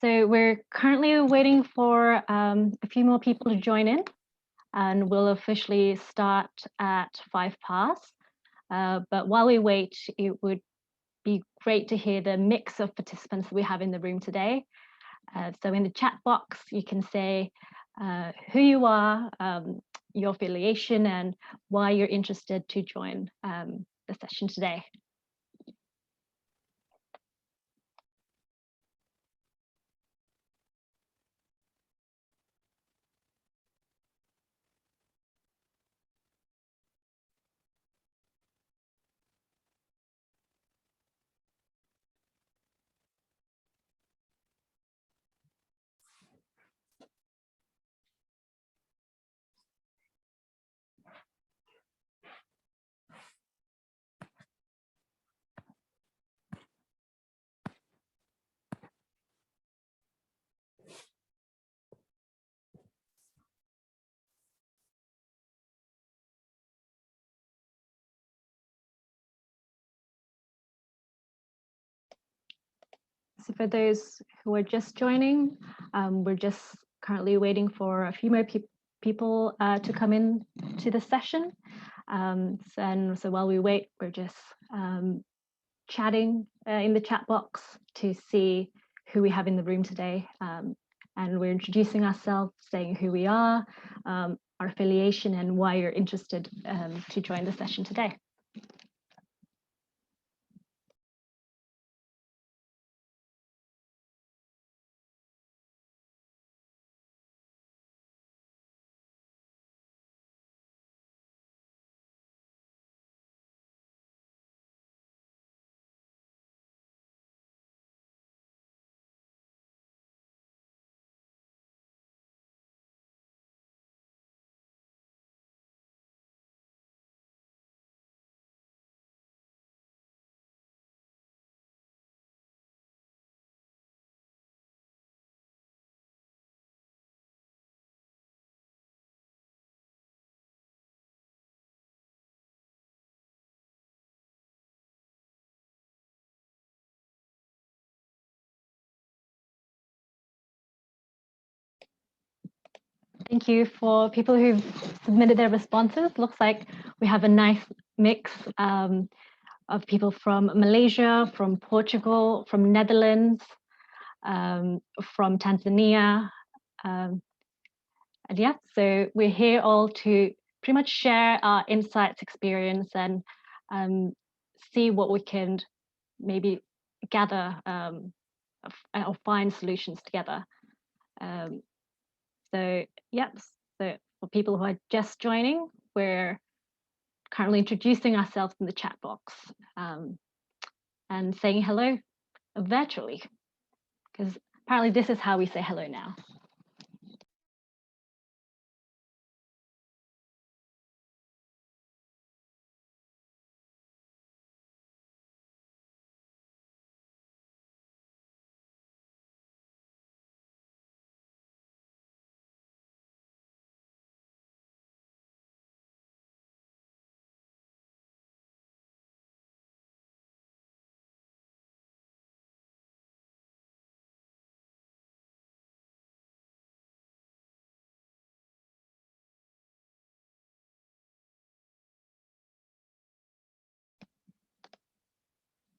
So we're currently waiting for a few more people to join in, and we'll officially start at 5 past. But while we wait, it would be great to hear the mix of participants we have in the room today. So in the chat box, you can say who you are, your affiliation, and why you're interested to join the session today. So for those who are just joining, we're just currently waiting for a few more people to come in to the session. So while we wait, we're just chatting in the chat box to see who we have in the room today. And we're introducing ourselves, saying who we are, our affiliation, and why you're interested to join the session today. Thank you for people who've submitted their responses. Looks like we have a nice mix of people from Malaysia, from Portugal, from Netherlands, from Tanzania. And yeah, so we're here all to pretty much share our insights, experience, and see what we can maybe gather or find solutions together. So for people who are just joining, we're currently introducing ourselves in the chat box and saying hello virtually, because apparently this is how we say hello now.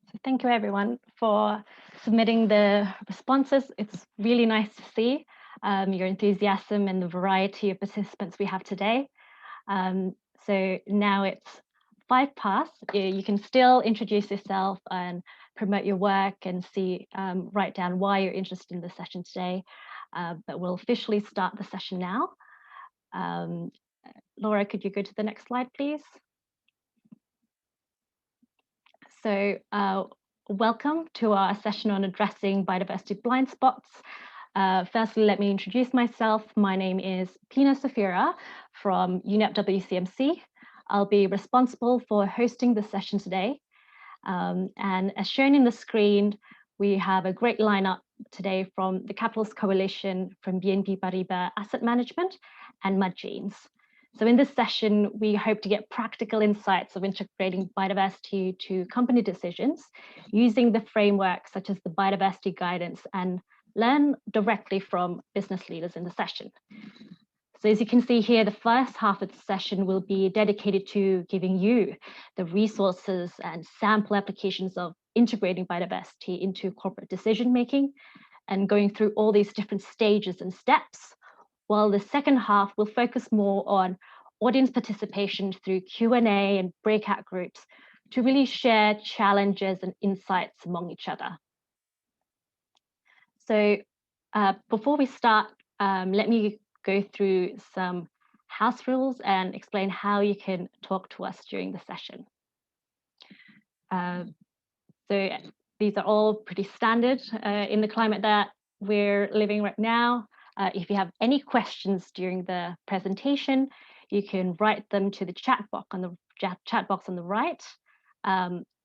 So thank you everyone for submitting the responses. It's really nice to see your enthusiasm and the variety of participants we have today. So now it's 5 past. You can still introduce yourself and promote your work and write down why you're interested in the session today. But we'll officially start the session now. Laura, could you go to the next slide, please? So welcome to our session on addressing biodiversity blind spots. Firstly, let me introduce myself. My name is Pina Safira from UNEP-WCMC. I'll be responsible for hosting the session today. And as shown in the screen, we have a great lineup today from the Capitalist Coalition, from BNP Paribas Asset Management, and Mud Jeans. So in this session, we hope to get practical insights of integrating biodiversity to company decisions using the frameworks such as the biodiversity guidance and learn directly from business leaders in the session. So as you can see here, the first half of the session will be dedicated to giving you the resources and sample applications of integrating biodiversity into corporate decision-making and going through all these different stages and steps, while the second half will focus more on audience participation through Q&A and breakout groups to really share challenges and insights among each other. So before we start, let me go through some house rules and explain how you can talk to us during the session. So these are all pretty standard in the climate that we're living right now. If you have any questions during the presentation, you can write them to the chat box on the right.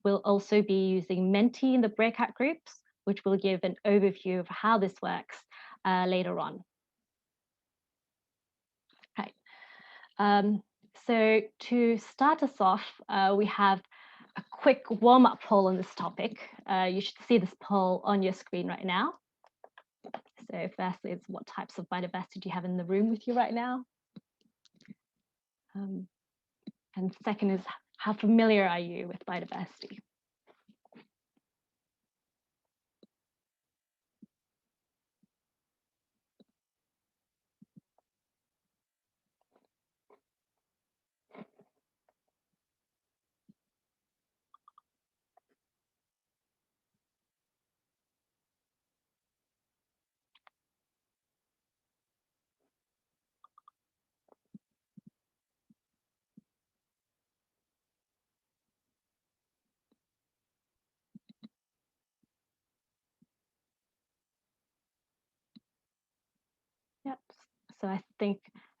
We'll also be using Menti in the breakout groups, which will give an overview of how this works later on. Right. So to start us off, we have a quick warm-up poll on this topic. You should see this poll on your screen right now. So firstly, it's what types of biodiversity do you have in the room with you right now? And second is, how familiar are you with biodiversity? Yep, so I think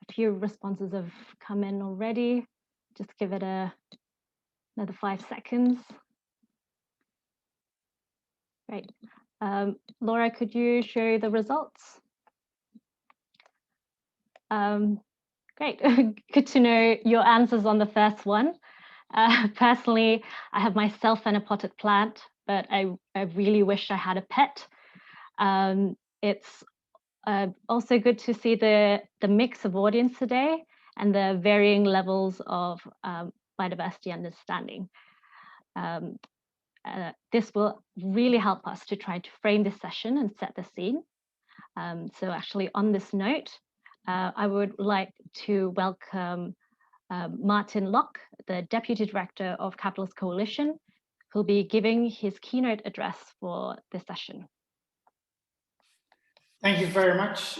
a few responses have come in already. Just give it another 5 seconds. Great. Laura, could you show the results? Great, good to know your answers on the first one. Personally, I have myself and a potted plant, but I really wish I had a pet. It's also good to see the mix of audience today and the varying levels of biodiversity understanding. This will really help us to try to frame this session and set the scene. So actually on this note, I would like to welcome Martin Locke, the Deputy Director of Capitalist Coalition, who'll be giving his keynote address for this session. Thank you very much,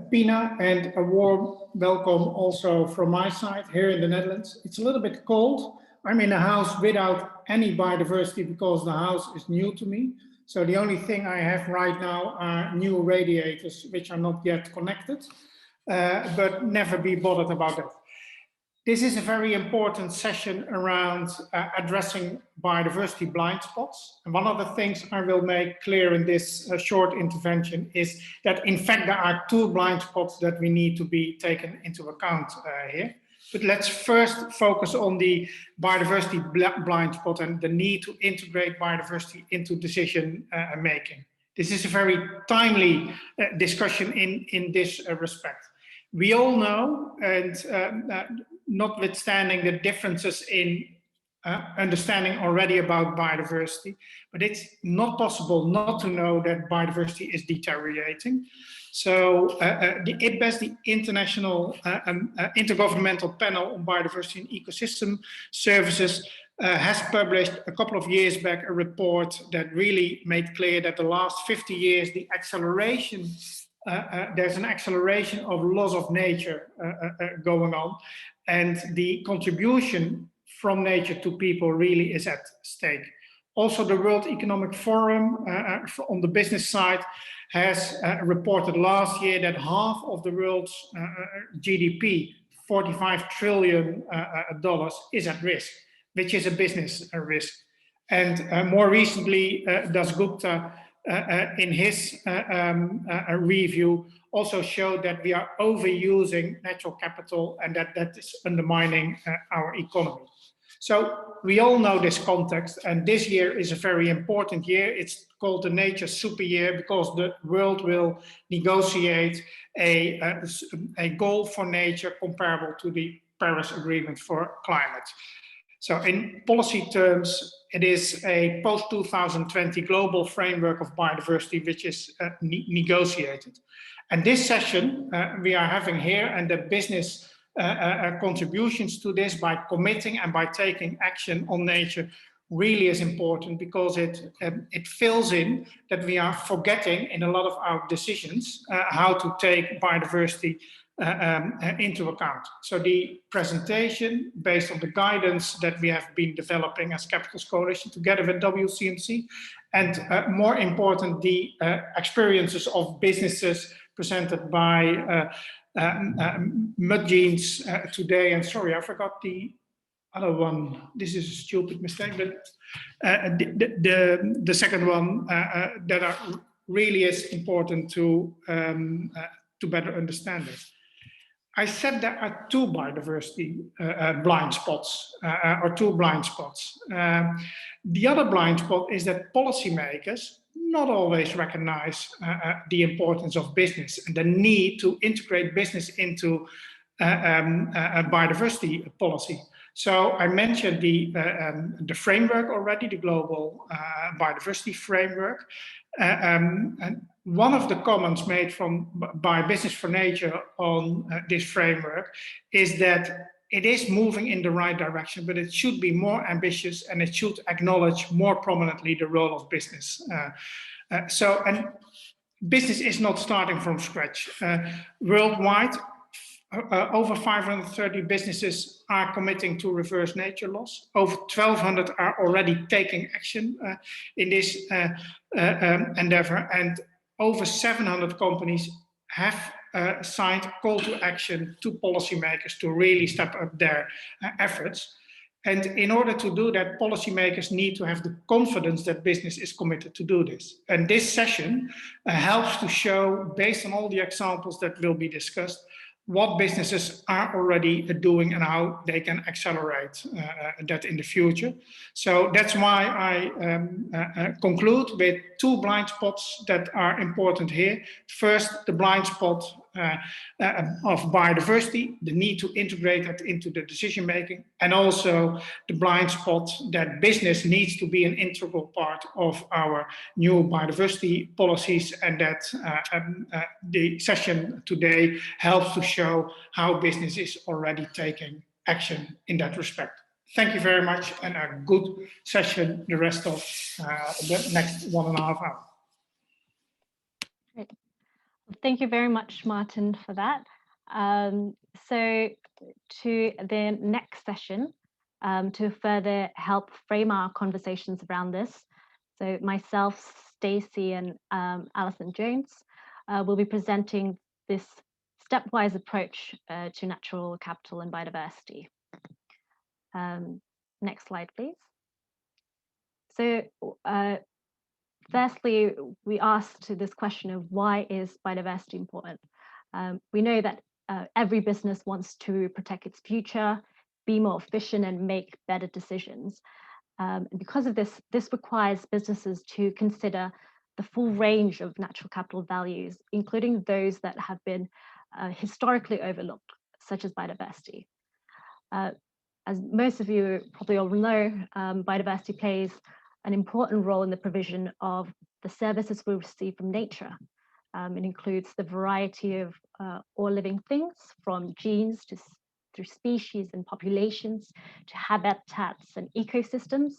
Pina, and a warm welcome also from my side here in the Netherlands. It's a little bit cold. I'm in a house without any biodiversity because the house is new to me. So the only thing I have right now are new radiators, which are not yet connected, but never be bothered about that. This is a very important session around addressing biodiversity blind spots. And one of the things I will make clear in this short intervention is that in fact there are 2 blind spots that we need to be taken into account here. But let's first focus on the biodiversity blind spot and the need to integrate biodiversity into decision making. This is a very timely discussion in this respect. We all know, and notwithstanding the differences in understanding already about biodiversity, but it's not possible not to know that biodiversity is deteriorating. So the IPBES, the International Intergovernmental Panel on Biodiversity and Ecosystem Services, has published a couple of years back a report that really made clear that the last 50 years, the acceleration there's an acceleration of loss of nature going on, and the contribution from nature to people really is at stake. Also, the World Economic Forum on the business side has reported last year that half of the world's GDP, $45 trillion, is at risk, which is a business risk. And more recently, Das Gupta, in his review, also showed that we are overusing natural capital and that is undermining our economy. So we all know this context, and this year is a very important year. It's called the Nature Super Year because the world will negotiate a goal for nature comparable to the Paris Agreement for climate. So in policy terms, it is a post-2020 global framework of biodiversity which is negotiated. And this session we are having here, and the business contributions to this by committing and by taking action on nature really is important, because it fills in that we are forgetting in a lot of our decisions how to take biodiversity into account. So the presentation, based on the guidance that we have been developing as Capitals Coalition together with WCMC, and more important, the experiences of businesses presented by Mud Jeans today. And sorry, I forgot the other one. This is a stupid mistake, but the second one that really is important to better understand it. I said there are two biodiversity blind spots, or two blind spots. The other blind spot is that policymakers not always recognize the importance of business and the need to integrate business into a biodiversity policy. So I mentioned the framework already, the global biodiversity framework. And one of the comments made by Business for Nature on this framework is that it is moving in the right direction, but it should be more ambitious and it should acknowledge more prominently the role of business. And business is not starting from scratch. Worldwide, over 530 businesses are committing to reverse nature loss. Over 1,200 are already taking action in this endeavor, and over 700 companies have signed call to action to policymakers to really step up their efforts. And in order to do that, policymakers need to have the confidence that business is committed to do this. And this session helps to show, based on all the examples that will be discussed, what businesses are already doing and how they can accelerate that in the future. So that's why I conclude with two blind spots that are important here. First, the blind spot of biodiversity, the need to integrate that into the decision making, and also the blind spot that business needs to be an integral part of our new biodiversity policies, and that the session today helps to show how business is already taking action in that respect. Thank you very much, and a good session the rest of the next 1.5 hours. Great. Thank you very much, Martin, for that. So to the next session, to further help frame our conversations around this, so myself, Stacey, and Alison Jones will be presenting this stepwise approach to natural capital and biodiversity. Next slide, please. So firstly, we asked this question of why is biodiversity important? We know that every business wants to protect its future, be more efficient, and make better decisions. And because of this, this requires businesses to consider the full range of natural capital values, including those that have been historically overlooked, such as biodiversity. As most of you probably all know, biodiversity plays an important role in the provision of the services we receive from nature. It includes the variety of all living things, from genes through species and populations to habitats and ecosystems.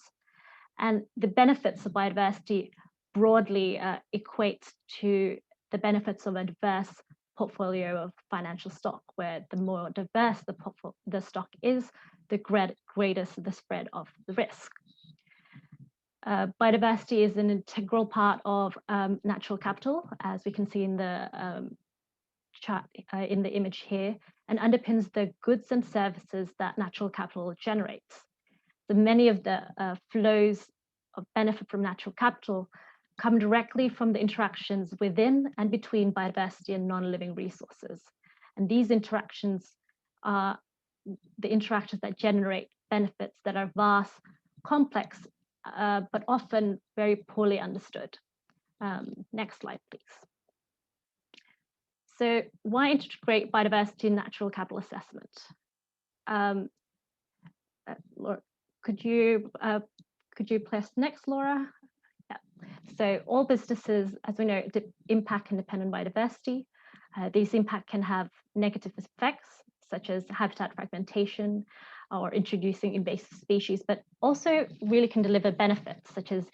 And the benefits of biodiversity broadly equate to the benefits of a diverse portfolio of financial stock, where the more diverse the stock is, the greater the spread of the risk. Biodiversity is an integral part of natural capital, as we can see in the chart in the image here, and underpins the goods and services that natural capital generates. So many of the flows of benefit from natural capital come directly from the interactions within and between biodiversity and non-living resources. And these interactions are the interactions that generate benefits that are vast, complex, but often very poorly understood. Next slide, please. So why integrate biodiversity in natural capital assessment? Laura, could you press next, Laura? Yeah. So all businesses, as we know, impact and depend on biodiversity. These impact can have negative effects, such as habitat fragmentation or introducing invasive species, but also really can deliver benefits, such as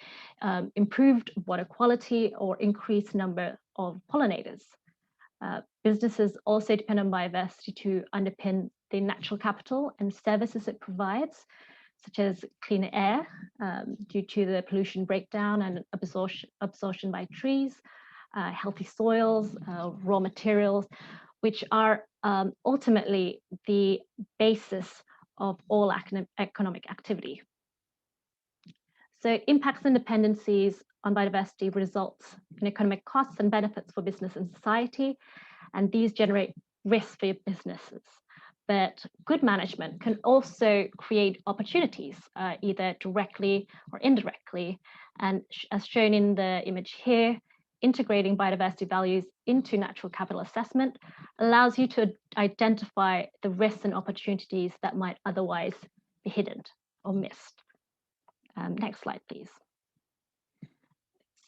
improved water quality or increased number of pollinators. Businesses also depend on biodiversity to underpin the natural capital and services it provides, such as cleaner air due to the pollution breakdown and absorption by trees, healthy soils, raw materials, which are ultimately the basis of all economic activity. So impacts and dependencies on biodiversity results in economic costs and benefits for business and society, and these generate risks for your businesses. But good management can also create opportunities, either directly or indirectly. And as shown in the image here, integrating biodiversity values into natural capital assessment allows you to identify the risks and opportunities that might otherwise be hidden or missed. Next slide, please.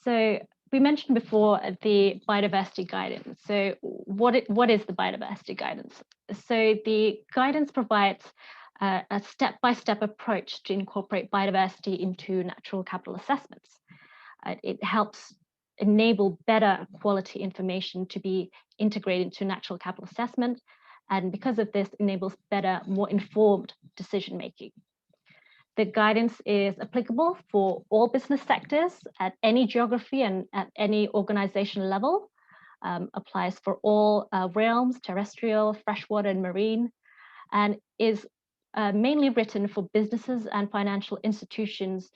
So we mentioned before the biodiversity guidance. So what is the biodiversity guidance? So the guidance provides a step-by-step approach to incorporate biodiversity into natural capital assessments. It helps enable better quality information to be integrated into natural capital assessment. And because of this, enables better, more informed decision-making. The guidance is applicable for all business sectors at any geography and at any organizational level, applies for all realms, terrestrial, freshwater, and marine, and is mainly written for businesses and financial institutions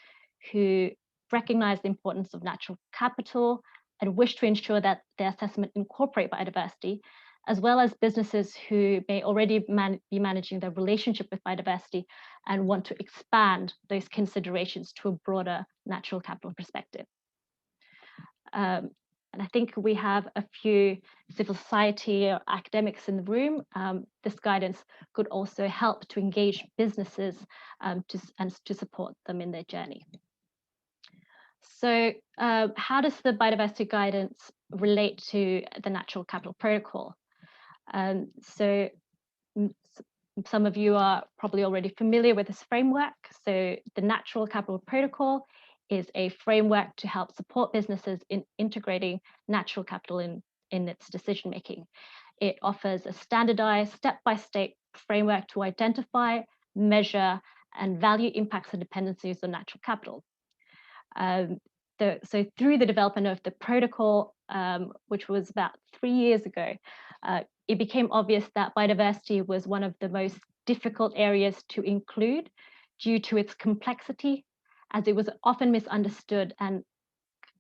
who recognize the importance of natural capital and wish to ensure that their assessment incorporate biodiversity, as well as businesses who may already be managing their relationship with biodiversity and want to expand those considerations to a broader natural capital perspective. And I think we have a few civil society or academics in the room. This guidance could also help to engage businesses to support them in their journey. So how does the biodiversity guidance relate to the Natural Capital Protocol? So some of you are probably already familiar with this framework. So the Natural Capital Protocol is a framework to help support businesses in integrating natural capital in its decision-making. It offers a standardized step-by-step framework to identify, measure, and value impacts and dependencies on natural capital. So through the development of the protocol, which was about 3 years ago, it became obvious that biodiversity was one of the most difficult areas to include due to its complexity, as it was often misunderstood and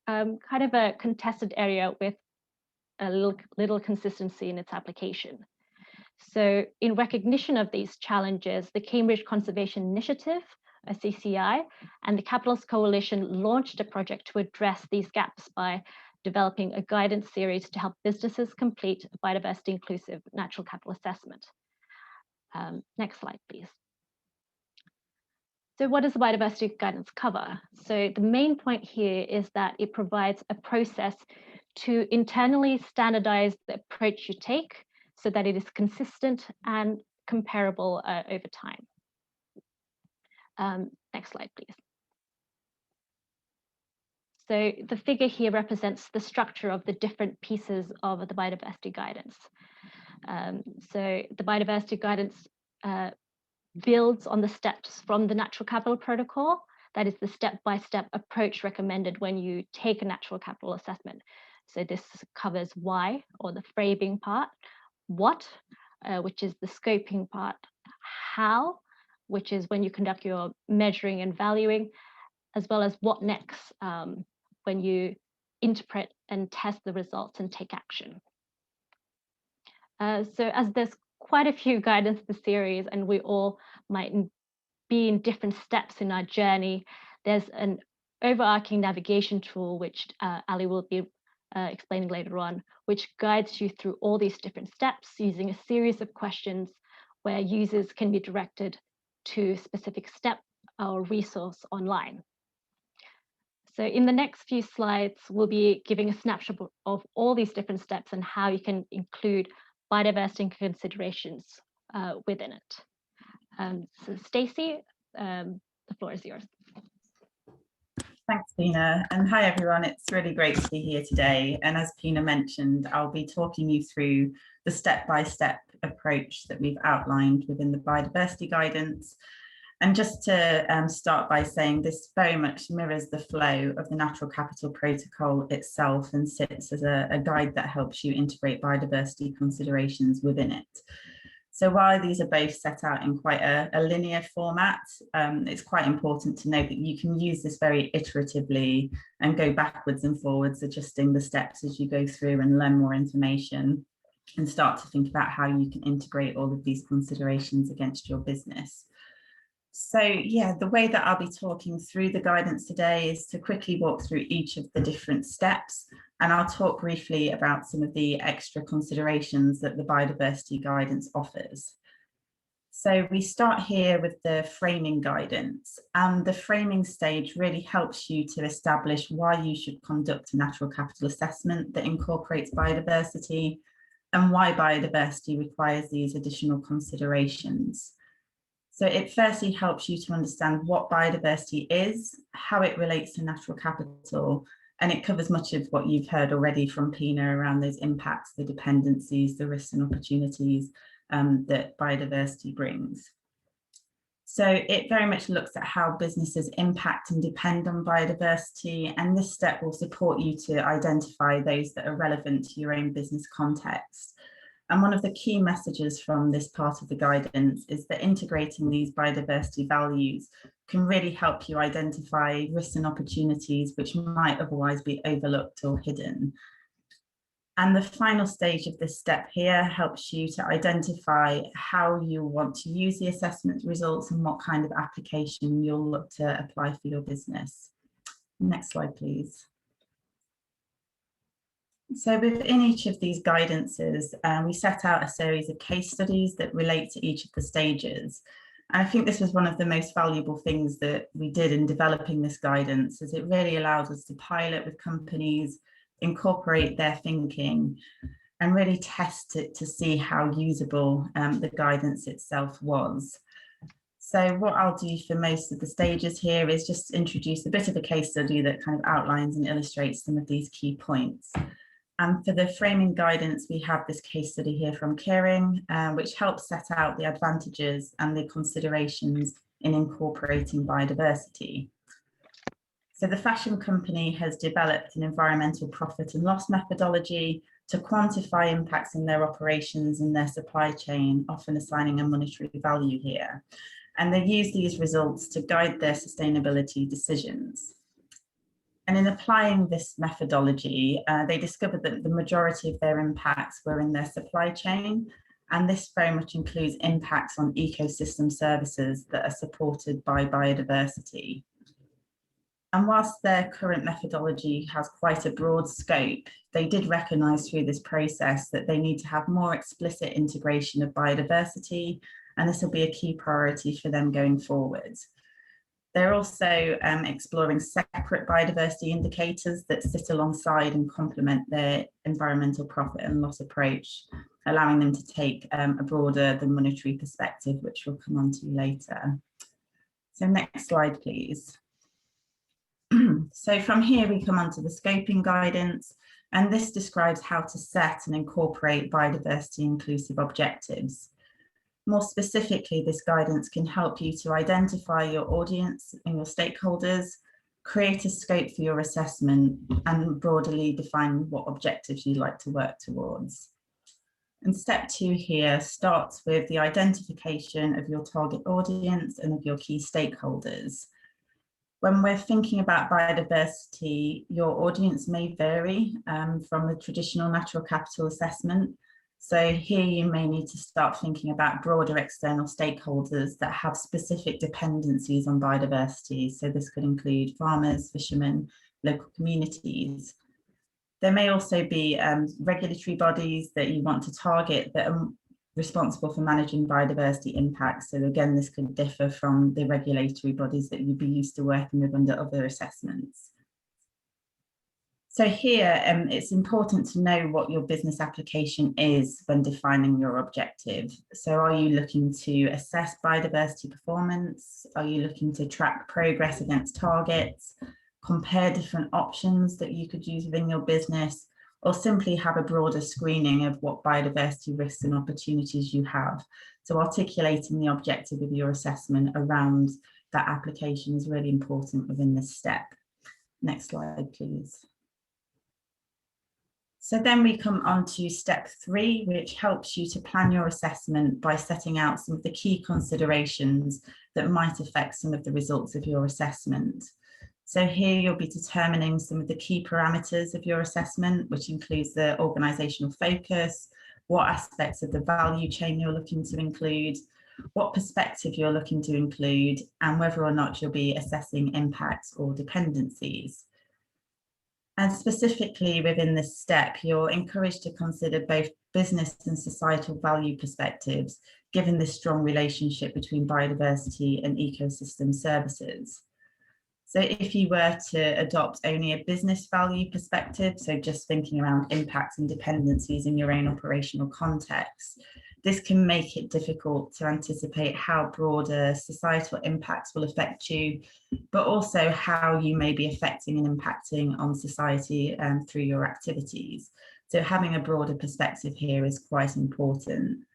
kind of a contested area with a little consistency in its application. So in recognition of these challenges, the Cambridge Conservation Initiative, a CCI, and the Capitals Coalition launched a project to address these gaps by developing a guidance series to help businesses complete a biodiversity inclusive natural capital assessment. Next slide, please. So what does the biodiversity guidance cover? So the main point here is that it provides a process to internally standardize the approach you take so that it is consistent and comparable over time. Next slide, please. So the figure here represents the structure of the different pieces of the biodiversity guidance. So the biodiversity guidance builds on the steps from the Natural Capital Protocol. That is the step-by-step approach recommended when you take a natural capital assessment. So this covers why, or the framing part, what, which is the scoping part, how, which is when you conduct your measuring and valuing, as well as what next, when you interpret and test the results and take action. So as there's quite a few guidance in the series, and we all might be in different steps in our journey, there's an overarching navigation tool, which Ali will be explaining later on, which guides you through all these different steps using a series of questions where users can be directed to a specific step or resource online. So in the next few slides, we'll be giving a snapshot of all these different steps and how you can include biodiversity considerations within it. So Stacey, the floor is yours. Thanks, Pina, and hi everyone. It's really great to be here today. And as Pina mentioned, I'll be talking you through the step-by-step approach that we've outlined within the biodiversity guidance. And just to start by saying this very much mirrors the flow of the Natural Capital Protocol itself and sits as a guide that helps you integrate biodiversity considerations within it. So while these are both set out in quite a linear format, it's quite important to note that you can use this very iteratively and go backwards and forwards, adjusting the steps as you go through and learn more information and start to think about how you can integrate all of these considerations against your business. So yeah, the way that I'll be talking through the guidance today is to quickly walk through each of the different steps, and I'll talk briefly about some of the extra considerations that the biodiversity guidance offers. So we start here with the framing guidance, and the framing stage really helps you to establish why you should conduct a natural capital assessment that incorporates biodiversity and why biodiversity requires these additional considerations. So it firstly helps you to understand what biodiversity is, how it relates to natural capital, and it covers much of what you've heard already from Pina around those impacts, the dependencies, the risks and opportunities that biodiversity brings. So it very much looks at how businesses impact and depend on biodiversity, and this step will support you to identify those that are relevant to your own business context. And one of the key messages from this part of the guidance is that integrating these biodiversity values can really help you identify risks and opportunities which might otherwise be overlooked or hidden. And the final stage of this step here helps you to identify how you want to use the assessment results and what kind of application you'll look to apply for your business. Next slide, please. So within each of these guidances, we set out a series of case studies that relate to each of the stages. And I think this was one of the most valuable things that we did in developing this guidance, as it really allowed us to pilot with companies, incorporate their thinking, and really test it to see how usable the guidance itself was. So what I'll do for most of the stages here is just introduce a bit of a case study that kind of outlines and illustrates some of these key points. And for the framing guidance, we have this case study here from Kering, which helps set out the advantages and the considerations in incorporating biodiversity. So the fashion company has developed an environmental profit and loss methodology to quantify impacts in their operations and their supply chain, often assigning a monetary value here. And they use these results to guide their sustainability decisions. And in applying this methodology, they discovered that the majority of their impacts were in their supply chain, and this very much includes impacts on ecosystem services that are supported by biodiversity. And whilst their current methodology has quite a broad scope, they did recognise through this process that they need to have more explicit integration of biodiversity, and this will be a key priority for them going forward. They're also exploring separate biodiversity indicators that sit alongside and complement their environmental profit and loss approach, allowing them to take a broader than monetary perspective, which we'll come on to later. So next slide, please. So from here, we come on to the scoping guidance, and this describes how to set and incorporate biodiversity inclusive objectives. More specifically, this guidance can help you to identify your audience and your stakeholders, create a scope for your assessment, and broadly define what objectives you'd like to work towards. And step 2 here starts with the identification of your target audience and of your key stakeholders. When we're thinking about biodiversity, your audience may vary from a traditional natural capital assessment, So here you may need to start thinking about broader external stakeholders that have specific dependencies on biodiversity. So this could include farmers, fishermen, local communities. There may also be regulatory bodies that you want to target that are responsible for managing biodiversity impacts. So again, this could differ from the regulatory bodies that you'd be used to working with under other assessments. So here, it's important to know what your business application is when defining your objective. So are you looking to assess biodiversity performance? Are you looking to track progress against targets, compare different options that you could use within your business, or simply have a broader screening of what biodiversity risks and opportunities you have? So articulating the objective of your assessment around that application is really important within this step. Next slide, please. So then we come on to step 3, which helps you to plan your assessment by setting out some of the key considerations that might affect some of the results of your assessment. So here you'll be determining some of the key parameters of your assessment, which includes the organisational focus, what aspects of the value chain you're looking to include, what perspective you're looking to include, and whether or not you'll be assessing impacts or dependencies. And specifically within this step, you're encouraged to consider both business and societal value perspectives, given the strong relationship between biodiversity and ecosystem services. So if you were to adopt only a business value perspective, so just thinking around impacts and dependencies in your own operational context, this can make it difficult to anticipate how broader societal impacts will affect you, but also how you may be affecting and impacting on society through your activities. So having a broader perspective here is quite important.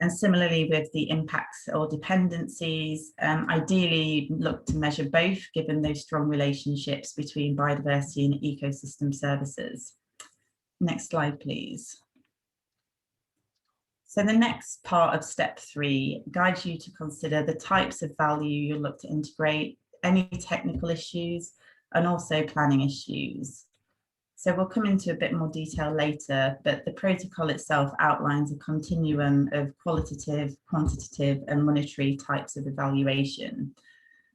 And similarly with the impacts or dependencies, ideally look to measure both, given those strong relationships between biodiversity and ecosystem services. Next slide, please. So the next part of step 3 guides you to consider the types of value you'll look to integrate, any technical issues, and also planning issues. So we'll come into a bit more detail later, but the protocol itself outlines a continuum of qualitative, quantitative, and monetary types of evaluation.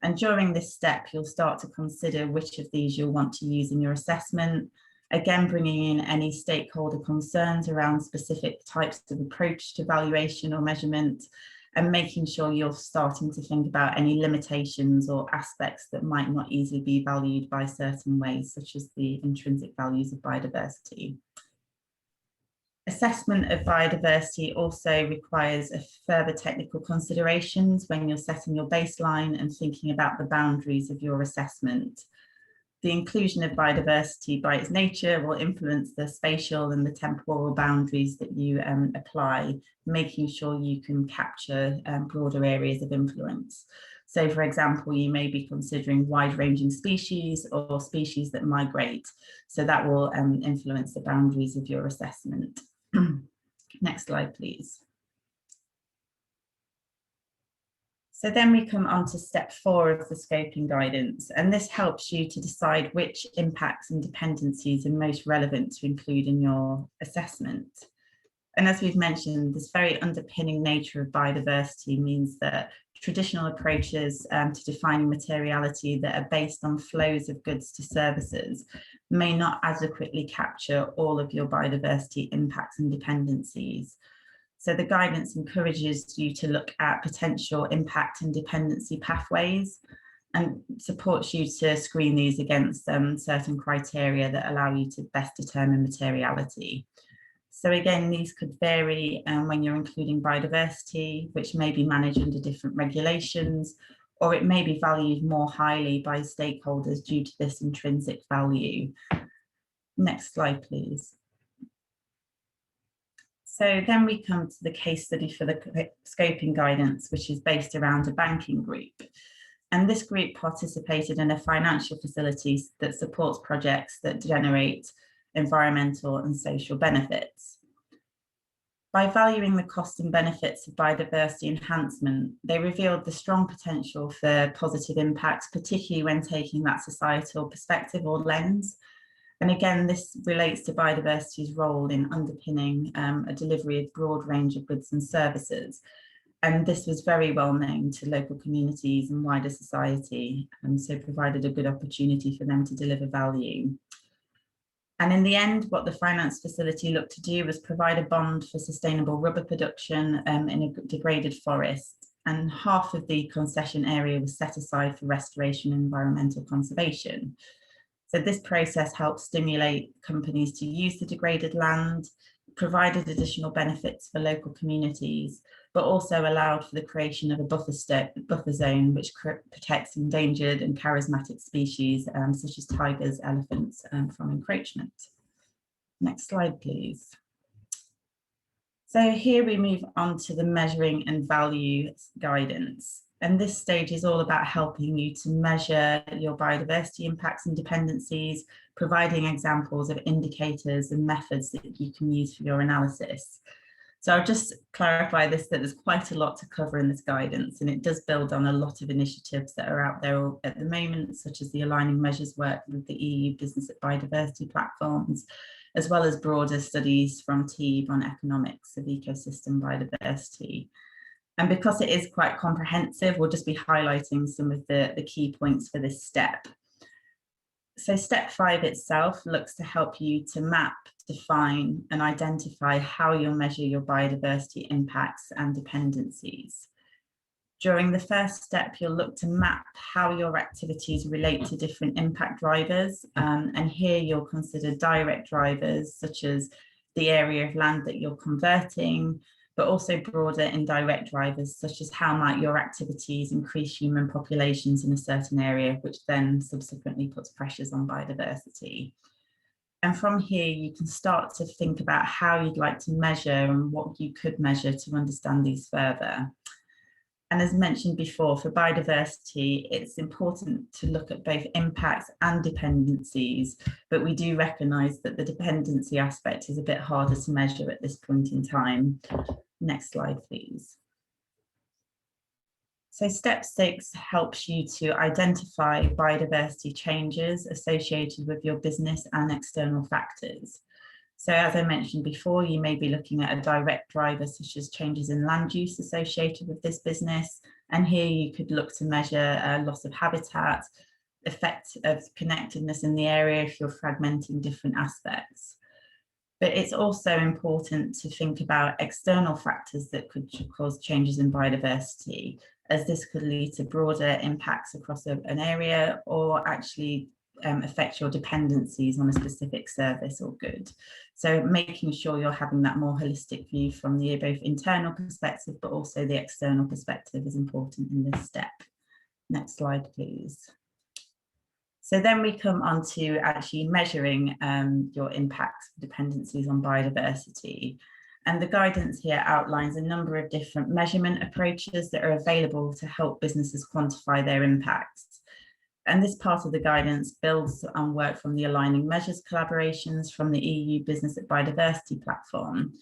And during this step, you'll start to consider which of these you'll want to use in your assessment, again, bringing in any stakeholder concerns around specific types of approach to valuation or measurement, and making sure you're starting to think about any limitations or aspects that might not easily be valued by certain ways, such as the intrinsic values of biodiversity. Assessment of biodiversity also requires a further technical considerations when you're setting your baseline and thinking about the boundaries of your assessment. The inclusion of biodiversity by its nature will influence the spatial and the temporal boundaries that you apply, making sure you can capture broader areas of influence. So for example, you may be considering wide-ranging species or species that migrate. So that will influence the boundaries of your assessment. Next slide, please. So then we come on to step 4 of the scoping guidance, and this helps you to decide which impacts and dependencies are most relevant to include in your assessment. And as we've mentioned, this very underpinning nature of biodiversity means that traditional approaches to defining materiality that are based on flows of goods to services may not adequately capture all of your biodiversity impacts and dependencies. So the guidance encourages you to look at potential impact and dependency pathways and supports you to screen these against certain criteria that allow you to best determine materiality. So again, these could vary when you're including biodiversity, which may be managed under different regulations, or it may be valued more highly by stakeholders due to this intrinsic value. Next slide, please. So then we come to the case study for the scoping guidance, which is based around a banking group. And this group participated in a financial facility that supports projects that generate environmental and social benefits. By valuing the costs and benefits of biodiversity enhancement, they revealed the strong potential for positive impacts, particularly when taking that societal perspective or lens. And again, this relates to biodiversity's role in underpinning a delivery of broad range of goods and services. And this was very well known to local communities and wider society, and so provided a good opportunity for them to deliver value. And in the end, what the finance facility looked to do was provide a bond for sustainable rubber production in a degraded forest. And half of the concession area was set aside for restoration and environmental conservation. So this process helped stimulate companies to use the degraded land, provided additional benefits for local communities, but also allowed for the creation of a buffer zone, which protects endangered and charismatic species, such as tigers, elephants, from encroachment. Next slide, please. So here we move on to the measuring and value guidance. And this stage is all about helping you to measure your biodiversity impacts and dependencies, providing examples of indicators and methods that you can use for your analysis. So I'll just clarify this, that there's quite a lot to cover in this guidance, and it does build on a lot of initiatives that are out there at the moment, such as the aligning measures work with the EU Business at Biodiversity platforms, as well as broader studies from TEEB on economics of ecosystem biodiversity. And because it is quite comprehensive, we'll just be highlighting some of the key points for this step. So step 5 itself looks to help you to map, define, and identify how you'll measure your biodiversity impacts and dependencies. During the first step, you'll look to map how your activities relate to different impact drivers. And here you'll consider direct drivers, such as the area of land that you're converting, but also broader indirect drivers, such as how might your activities increase human populations in a certain area, which then subsequently puts pressures on biodiversity. And from here, you can start to think about how you'd like to measure and what you could measure to understand these further. And as mentioned before, for biodiversity, it's important to look at both impacts and dependencies, but we do recognise that the dependency aspect is a bit harder to measure at this point in time. Next slide, please. So step 6 helps you to identify biodiversity changes associated with your business and external factors. So as I mentioned before, you may be looking at a direct driver such as changes in land use associated with this business. And here you could look to measure loss of habitat, effect of connectedness in the area if you're fragmenting different aspects. But it's also important to think about external factors that could cause changes in biodiversity, as this could lead to broader impacts across an area or actually affect your dependencies on a specific service or good. So making sure you're having that more holistic view from the both internal perspective, but also the external perspective is important in this step. Next slide, please. So then we come on to actually measuring your impacts dependencies on biodiversity. And the guidance here outlines a number of different measurement approaches that are available to help businesses quantify their impacts. And this part of the guidance builds on work from the Aligning Measures collaborations from the EU Business at Biodiversity platform.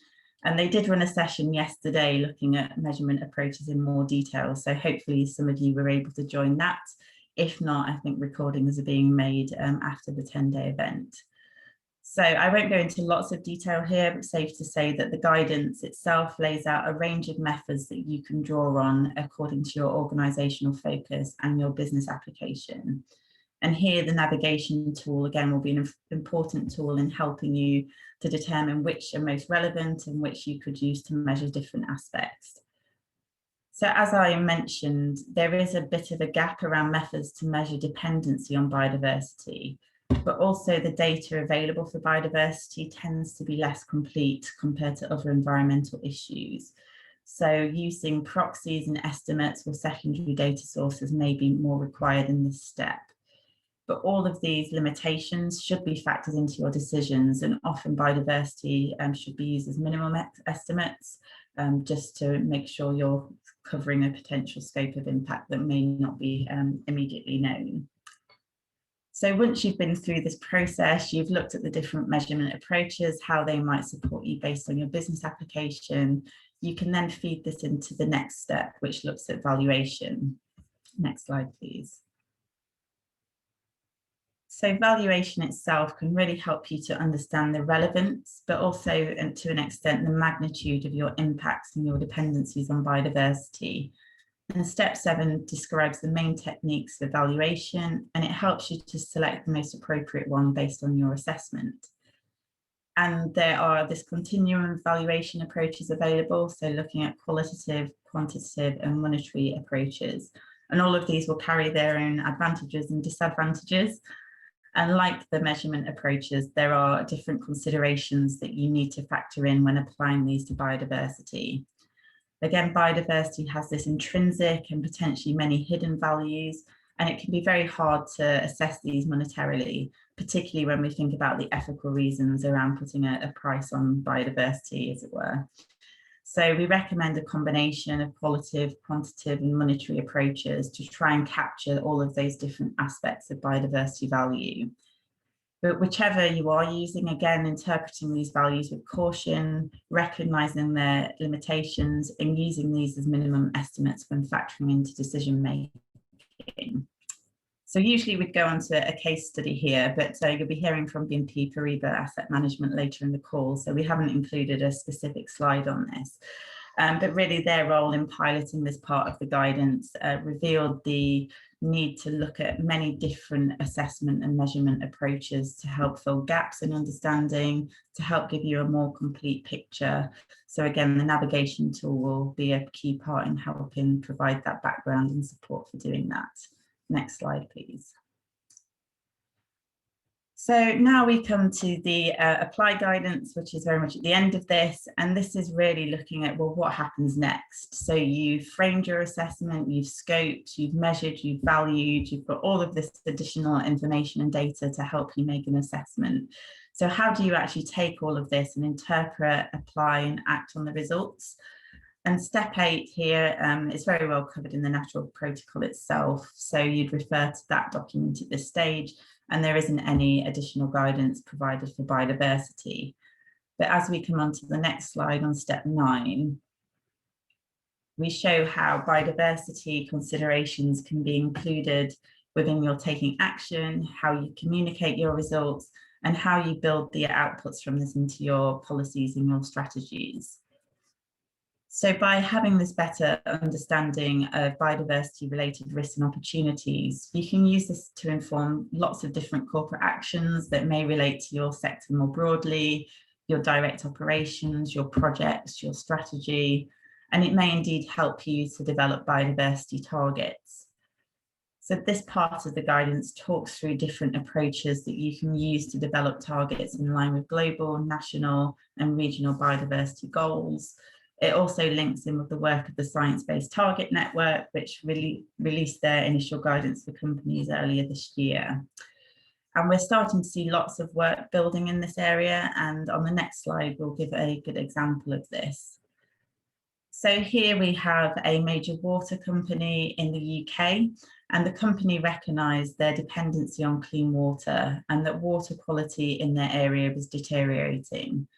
And they did run a session yesterday looking at measurement approaches in more detail. So hopefully some of you were able to join that. If not, I think recordings are being made after the 10-day event. So I won't go into lots of detail here, but safe to say that the guidance itself lays out a range of methods that you can draw on according to your organisational focus and your business application. And here the navigation tool, again, will be an important tool in helping you to determine which are most relevant and which you could use to measure different aspects. So as I mentioned, there is a bit of a gap around methods to measure dependency on biodiversity, but also the data available for biodiversity tends to be less complete compared to other environmental issues. So using proxies and estimates or secondary data sources may be more required in this step. But all of these limitations should be factored into your decisions, and often biodiversity should be used as minimum estimates, just to make sure you're covering a potential scope of impact that may not be immediately known. So once you've been through this process, you've looked at the different measurement approaches, how they might support you based on your business application, you can then feed this into the next step, which looks at valuation. Next slide, please. So valuation itself can really help you to understand the relevance, but also, and to an extent, the magnitude of your impacts and your dependencies on biodiversity. And step 7 describes the main techniques for valuation, and it helps you to select the most appropriate one based on your assessment. And there are this continuum of valuation approaches available, so looking at qualitative, quantitative, and monetary approaches. And all of these will carry their own advantages and disadvantages. And like the measurement approaches, there are different considerations that you need to factor in when applying these to biodiversity. Again, biodiversity has this intrinsic and potentially many hidden values, and it can be very hard to assess these monetarily, particularly when we think about the ethical reasons around putting a price on biodiversity, as it were. So we recommend a combination of qualitative, quantitative, and monetary approaches to try and capture all of those different aspects of biodiversity value. But whichever you are using, again, interpreting these values with caution, recognizing their limitations, and using these as minimum estimates when factoring into decision making. So usually we'd go on to a case study here, but you'll be hearing from BNP Paribas Asset Management later in the call, so we haven't included a specific slide on this. But really their role in piloting this part of the guidance revealed the need to look at many different assessment and measurement approaches to help fill gaps in understanding, to help give you a more complete picture. So again, the navigation tool will be a key part in helping provide that background and support for doing that. Next slide, please. So now we come to the apply guidance, which is very much at the end of this. And this is really looking at, well, what happens next? So you've framed your assessment, you've scoped, you've measured, you've valued, you've got all of this additional information and data to help you make an assessment. So how do you actually take all of this and interpret, apply, and act on the results? And step 8 here is very well covered in the Natural Protocol itself. So you'd refer to that document at this stage, and there isn't any additional guidance provided for biodiversity. But as we come on to the next slide on step 9, we show how biodiversity considerations can be included within your taking action, how you communicate your results, and how you build the outputs from this into your policies and your strategies. So by having this better understanding of biodiversity related risks and opportunities, you can use this to inform lots of different corporate actions that may relate to your sector more broadly, your direct operations, your projects, your strategy, and it may indeed help you to develop biodiversity targets. So this part of the guidance talks through different approaches that you can use to develop targets in line with global, national, and regional biodiversity goals. It also links in with the work of the Science Based Target Network, which really released their initial guidance for companies earlier this year. And we're starting to see lots of work building in this area. And on the next slide, we'll give a good example of this. So here we have a major water company in the UK, and the company recognised their dependency on clean water and that water quality in their area was deteriorating.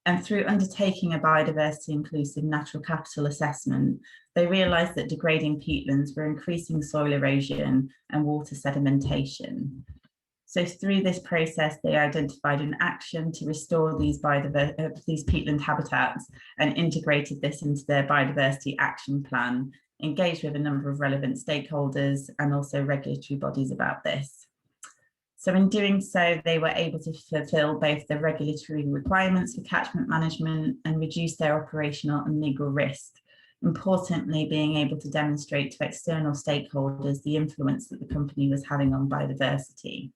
And through undertaking a biodiversity inclusive natural capital assessment, they realised that degrading peatlands were increasing soil erosion and water sedimentation. So through this process, they identified an action to restore these peatland habitats and integrated this into their biodiversity action plan, engaged with a number of relevant stakeholders and also regulatory bodies about this. So in doing so, they were able to fulfill both the regulatory requirements for catchment management and reduce their operational and legal risk. Importantly, being able to demonstrate to external stakeholders the influence that the company was having on biodiversity.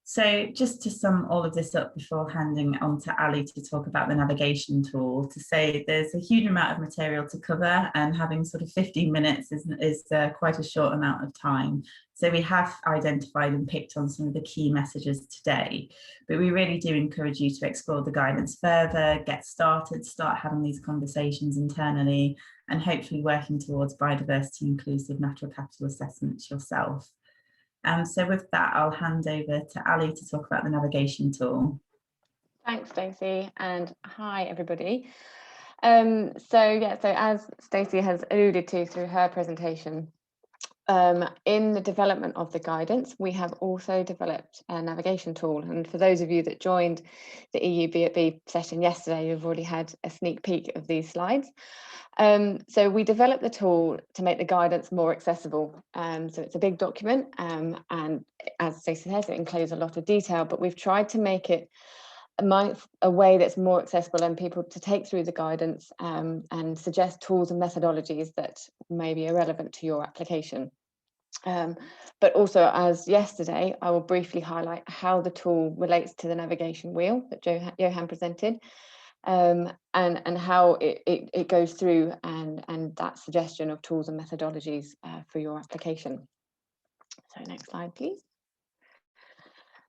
So just to sum all of this up before handing on to Ali to talk about the navigation tool, to say there's a huge amount of material to cover, and having sort of 15 minutes is quite a short amount of time. So we have identified and picked on some of the key messages today, but we really do encourage you to explore the guidance further, get started, start having these conversations internally, and hopefully working towards biodiversity inclusive natural capital assessments yourself. So with that, I'll hand over to Ali to talk about the navigation tool. Thanks, Stacey, and hi, everybody. So as Stacey has alluded to through her presentation, in the development of the guidance, we have also developed a navigation tool. And for those of you that joined the EU-B@B session yesterday, you've already had a sneak peek of these slides. So we developed the tool to make the guidance more accessible. So it's a big document, and as Stacey says, it includes a lot of detail, but we've tried to make it a way that's more accessible and people to take through the guidance, and suggest tools and methodologies that may be relevant to your application. But also, as yesterday, I will briefly highlight how the tool relates to the navigation wheel that Johan presented, and how it goes through and that suggestion of tools and methodologies for your application. So next slide, please.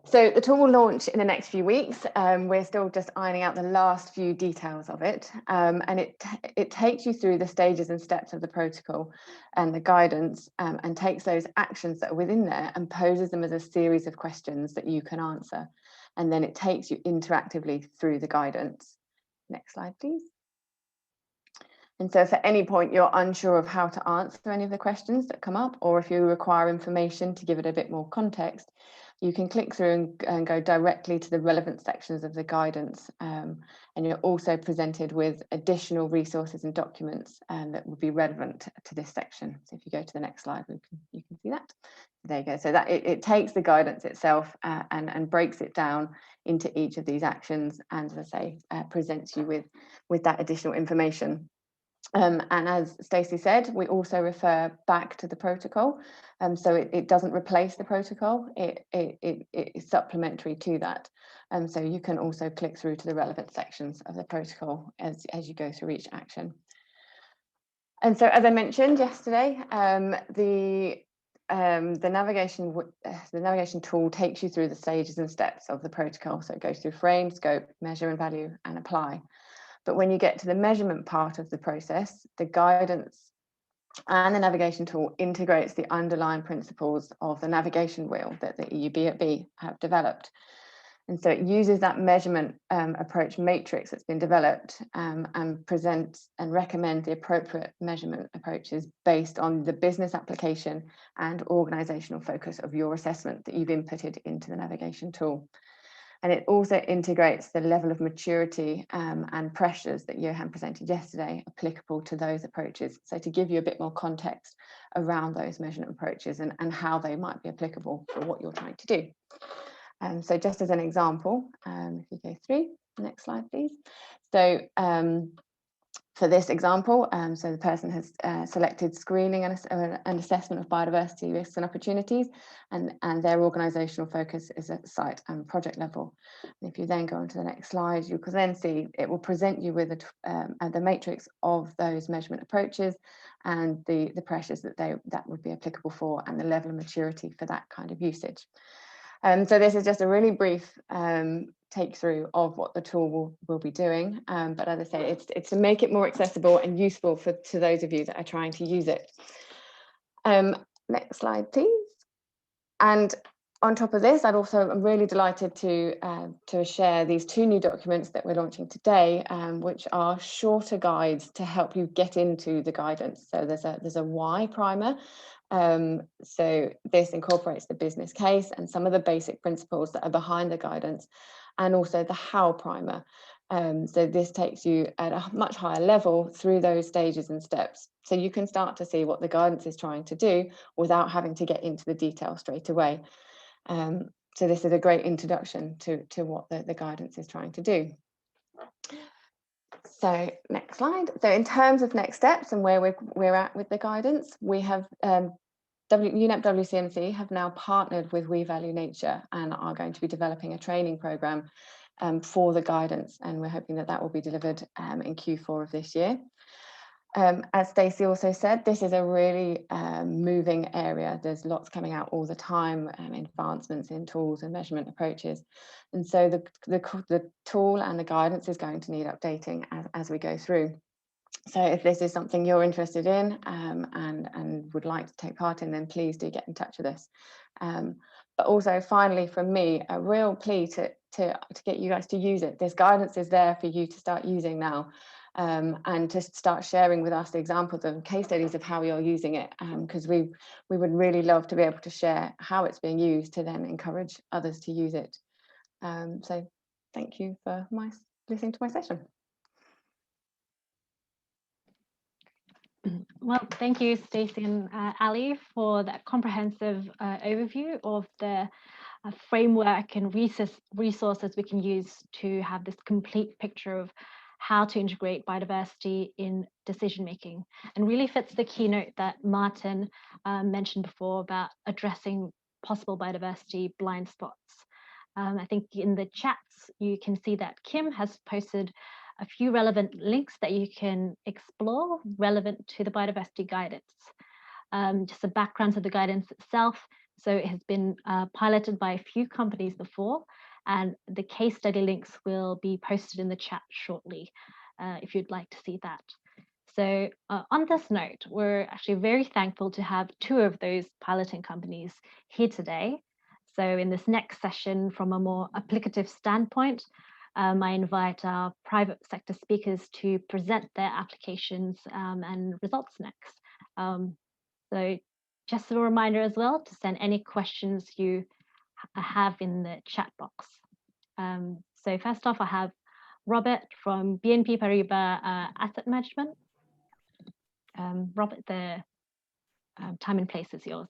So the tool will launch in the next few weeks. We're still just ironing out the last few details of it, and it takes you through the stages and steps of the protocol and the guidance, and takes those actions that are within there and poses them as a series of questions that you can answer, and then it takes you interactively through the guidance. Next slide, please. And so if at any point you're unsure of how to answer any of the questions that come up, or if you require information to give it a bit more context, you can click through and go directly to the relevant sections of the guidance. And you're also presented with additional resources and documents that would be relevant to this section. So if you go to the next slide, you can see that. There you go. So that it takes the guidance itself and breaks it down into each of these actions, and, as I say, presents you with that additional information. And as Stacey said, we also refer back to the protocol, so it doesn't replace the protocol, it is supplementary to that. So you can also click through to the relevant sections of the protocol as you go through each action. And so, as I mentioned yesterday, the navigation tool takes you through the stages and steps of the protocol. So it goes through frame, scope, measure and value, and apply. But when you get to the measurement part of the process, the guidance and the navigation tool integrates the underlying principles of the navigation wheel that the EU-B@B have developed. And so it uses that measurement approach matrix that's been developed, and presents and recommends the appropriate measurement approaches based on the business application and organizational focus of your assessment that you've inputted into the navigation tool. And it also integrates the level of maturity and pressures that Johan presented yesterday applicable to those approaches. So to give you a bit more context around those measurement approaches and how they might be applicable for what you're trying to do. So just as an example, if you go through, next slide, please. So for this example, so the person has selected screening and assessment of biodiversity risks and opportunities, and their organisational focus is at site and project level. And if you then go on to the next slide, you can then see it will present you with the matrix of those measurement approaches and the pressures that would be applicable for, and the level of maturity for that kind of usage. So this is just a really brief take through of what the tool will be doing, but as I say, it's to make it more accessible and useful to those of you that are trying to use it. Next slide, please. And on top of this, I'm really delighted to share these two new documents that we're launching today, which are shorter guides to help you get into the guidance. So there's a why primer. So this incorporates the business case and some of the basic principles that are behind the guidance, and also the how primer. So this takes you at a much higher level through those stages and steps. So you can start to see what the guidance is trying to do without having to get into the detail straight away. So this is a great introduction to what the guidance is trying to do. So next slide. So in terms of next steps and where we're at with the guidance, we have UNEP-WCMC have now partnered with We Value Nature and are going to be developing a training programme for the guidance, and we're hoping that will be delivered in Q4 of this year. As Stacey also said, this is a really moving area. There's lots coming out all the time, advancements in tools and measurement approaches. And so the tool and the guidance is going to need updating as we go through. So if this is something you're interested in and would like to take part in, then please do get in touch with us. But also, finally, from me, a real plea to get you guys to use it. This guidance is there for you to start using now. and to start sharing with us the examples of case studies of how you're using it, because we would really love to be able to share how it's being used to then encourage others to use it. So thank you for listening to my session. Well, thank you, Stacey and Ali, for that comprehensive overview of the framework and resources we can use to have this complete picture of how to integrate biodiversity in decision making, and really fits the keynote that Martin mentioned before about addressing possible biodiversity blind spots. I think in the chats you can see that Kim has posted a few relevant links that you can explore relevant to the biodiversity guidance. Just a background to the guidance itself. So it has been piloted by a few companies before, and the case study links will be posted in the chat shortly if you'd like to see that. So on this note, we're actually very thankful to have two of those piloting companies here today. So in this next session, from a more applicative standpoint, I invite our private sector speakers to present their applications and results next. So just a reminder as well to send any questions you have in the chat box. So first off, I have Robert from BNP Paribas Asset Management. Robert, the time and place is yours.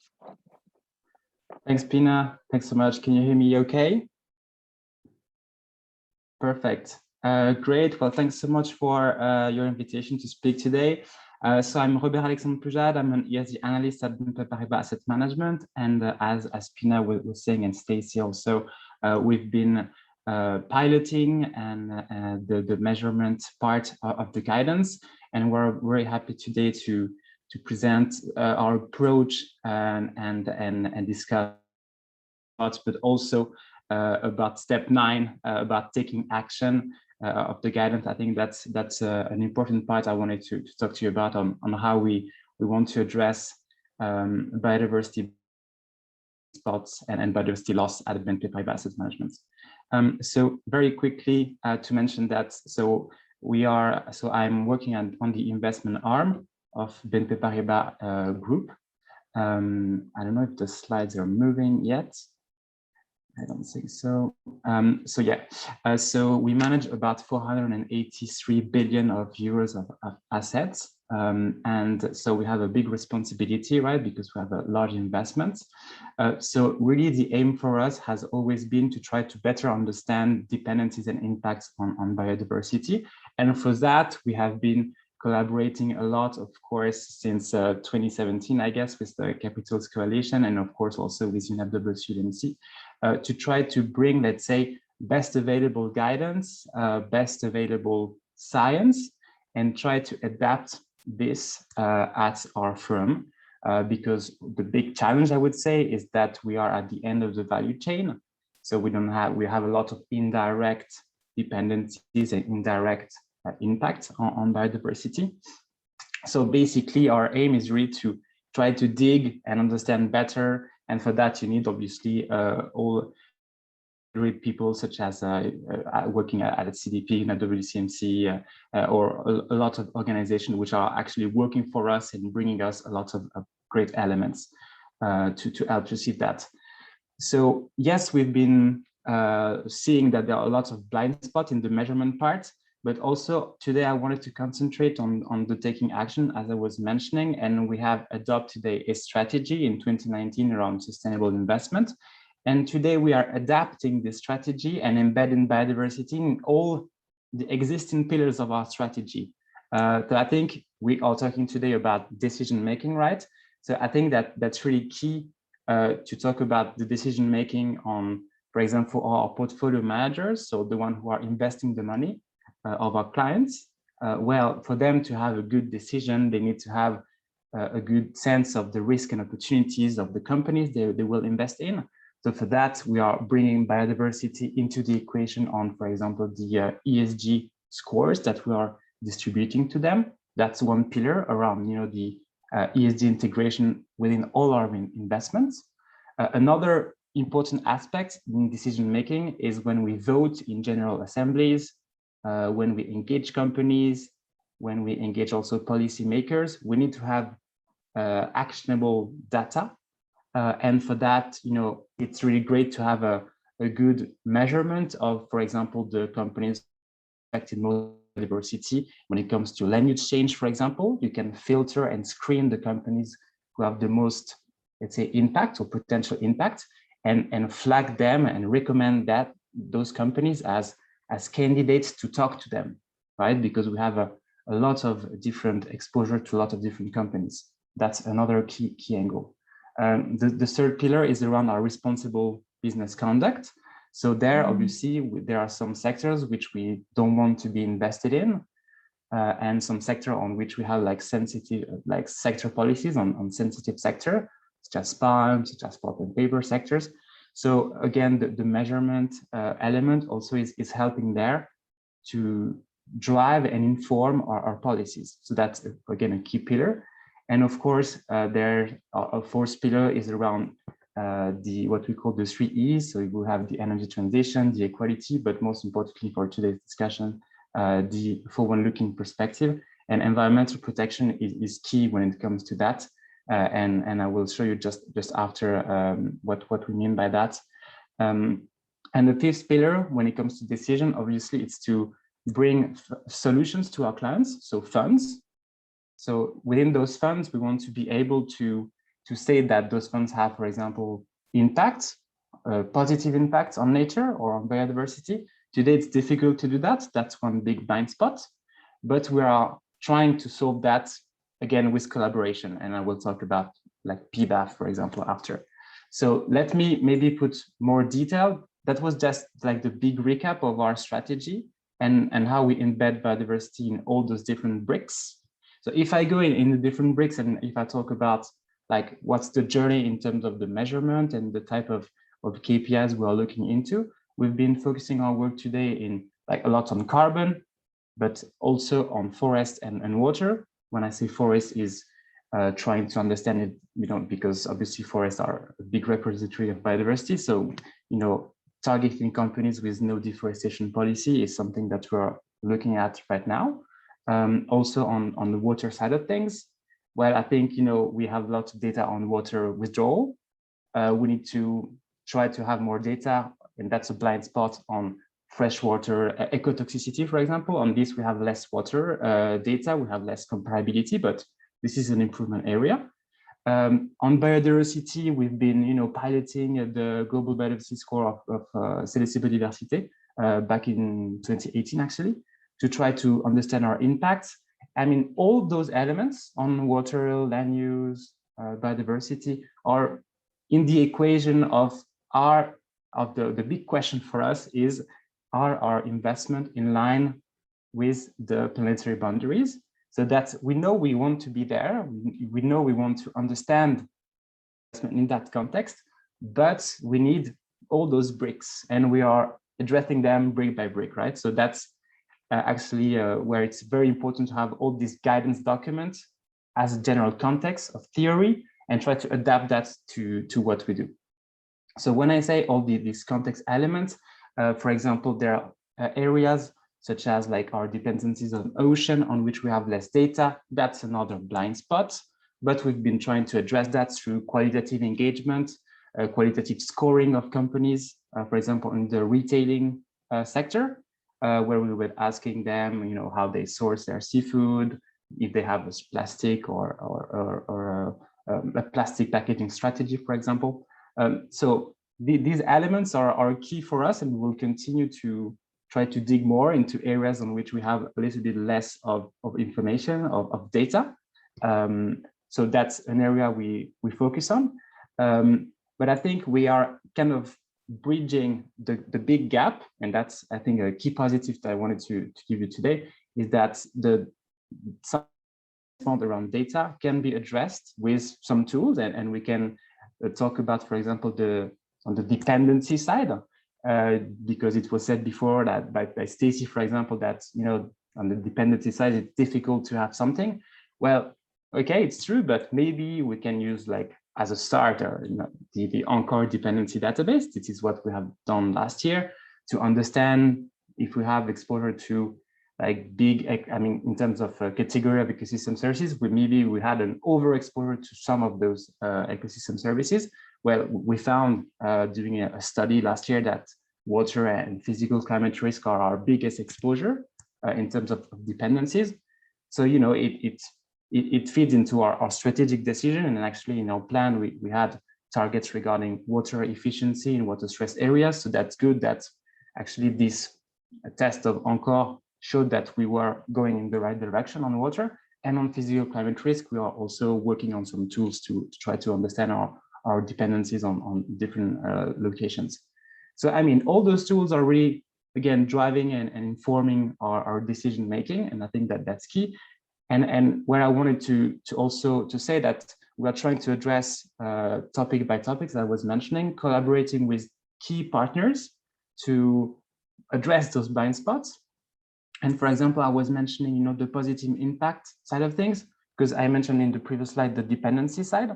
Thanks, Pina. Thanks so much. Can you hear me okay? Perfect. Great. Well, thanks so much for your invitation to speak today. So I'm Robert Alexandre Pujade. I'm an ESG analyst at BNP Paribas Asset Management. And as Pina was saying, and Stacey also, we've been piloting and the measurement part of the guidance. And we're very happy today to present our approach and discuss, but also about step 9, about taking action of the guidance. I think that's an important part I wanted to talk to you about on how we want to address biodiversity spots and biodiversity loss at BNP Paribas Asset Management. So very quickly to mention that, I'm working on the investment arm of BNP Paribas Group. I don't know if the slides are moving yet. I don't think so. So we manage about 483 billion of euros of assets. And so we have a big responsibility, right? Because we have a large investment. So really the aim for us has always been to try to better understand dependencies and impacts on biodiversity. And for that, we have been collaborating a lot, of course, since 2017, I guess, with the Capitals Coalition, and of course also with UNEP-WCMC, to try to bring, let's say, best available guidance, best available science, and try to adapt this at our firm, because the big challenge, I would say, is that we are at the end of the value chain. So we have a lot of indirect dependencies and indirect impact on biodiversity. So basically our aim is really to try to dig and understand better, and for that you need obviously all great people such as working at CDP, UNEP-WCMC, or a lot of organizations which are actually working for us and bringing us a lot of great elements to help achieve that. So yes, we've been seeing that there are a lot of blind spots in the measurement part, but also today I wanted to concentrate on the taking action, as I was mentioning, and we have adopted a strategy in 2019 around sustainable investment. And today we are adapting this strategy and embedding biodiversity in all the existing pillars of our strategy. So I think we are talking today about decision making, right? So I think that's really key to talk about the decision making on, for example, our portfolio managers, so the one who are investing the money of our clients. Well, for them to have a good decision, they need to have a good sense of the risk and opportunities of the companies they will invest in. So for that, we are bringing biodiversity into the equation on, for example, the ESG scores that we are distributing to them. That's one pillar around, the ESG integration within all our investments. Another important aspect in decision making is when we vote in general assemblies, when we engage companies, when we engage also policymakers, we need to have actionable data. And for that, it's really great to have a good measurement of, for example, the companies affected most biodiversity. When it comes to land use change, for example, you can filter and screen the companies who have the most, let's say, impact or potential impact, and flag them and recommend that those companies as candidates to talk to them, right? Because we have a lot of different exposure to a lot of different companies. That's another key angle. The third pillar is around our responsible business conduct. So there, obviously, there are some sectors which we don't want to be invested in, and some sector on which we have like sensitive, like sector policies on sensitive sector, such as palm, such as pulp and paper sectors. So again, the measurement element also is helping there to drive and inform our policies. So that's, again, a key pillar. And of course, a fourth pillar is around what we call the 3 E's. So we have the energy transition, the equality, but most importantly for today's discussion, the forward-looking perspective. And environmental protection is key when it comes to that. And I will show you just after what we mean by that. And the fifth pillar, when it comes to decision, obviously, it's to bring solutions to our clients, so funds. So within those funds, we want to be able to say that those funds have, for example, impact, positive impacts on nature or on biodiversity. Today, it's difficult to do that. That's one big blind spot. But we are trying to solve that, again, with collaboration. And I will talk about like PBAF, for example, after. So let me maybe put more detail. That was just like the big recap of our strategy and how we embed biodiversity in all those different bricks. So if I go in the different bricks, and if I talk about like what's the journey in terms of the measurement and the type of KPIs we are looking into, we've been focusing our work today in like a lot on carbon, but also on forest and water. When I say forest, is trying to understand it, because obviously forests are a big repository of biodiversity. So, targeting companies with no deforestation policy is something that we're looking at right now. Also on the water side of things, well, I think, we have lots of data on water withdrawal. We need to try to have more data, and that's a blind spot on freshwater ecotoxicity, for example. On this, we have less water data, we have less comparability, but this is an improvement area. On biodiversity, we've been, piloting the global biodiversity score of CDC Biodiversity back in 2018, actually, to try to understand our impacts. I mean, all those elements on water, land use, biodiversity are in the equation of the big question for us is, are our investment in line with the planetary boundaries? So that we know we want to be there, we know we want to understand in that context, but we need all those bricks, and we are addressing them brick by brick, right? So that's actually where it's very important to have all these guidance documents as a general context of theory and try to adapt that to what we do. So when I say all these context elements, for example, there are areas such as like our dependencies on ocean on which we have less data. That's another blind spot, but we've been trying to address that through qualitative engagement, qualitative scoring of companies, for example, in the retailing sector, where we were asking them, how they source their seafood, if they have a plastic or a plastic packaging strategy, for example. So these elements are key for us, and we will continue to try to dig more into areas on which we have a little bit less of information, of data. So that's an area we focus on. But I think we are kind of bridging the big gap, and that's, I think, a key positive that I wanted to give you today, is that the around data can be addressed with some tools, and we can talk about, for example, on the dependency side, because it was said before that by Stacy, for example, that on the dependency side it's difficult to have something. Well, okay, it's true, but maybe we can use, like, as a starter, the Encore dependency database. This is what we have done last year to understand if we have exposure to like big, I mean, in terms of category of ecosystem services, we had an overexposure to some of those ecosystem services. Well, we found during a study last year that water and physical climate risk are our biggest exposure in terms of dependencies. So, you know, it feeds into our strategic decision. And actually in our plan, we had targets regarding water efficiency in water stressed areas. So that's good that actually this test of Encore showed that we were going in the right direction on water. And on physical climate risk, we are also working on some tools to try to understand our dependencies on different locations. So, I mean, all those tools are really, again, driving and informing our decision making. And I think that that's key. And where I wanted to also say that we are trying to address topic by topics I was mentioning, collaborating with key partners to address those blind spots. And for example, I was mentioning, you know, the positive impact side of things, because I mentioned in the previous slide the dependency side,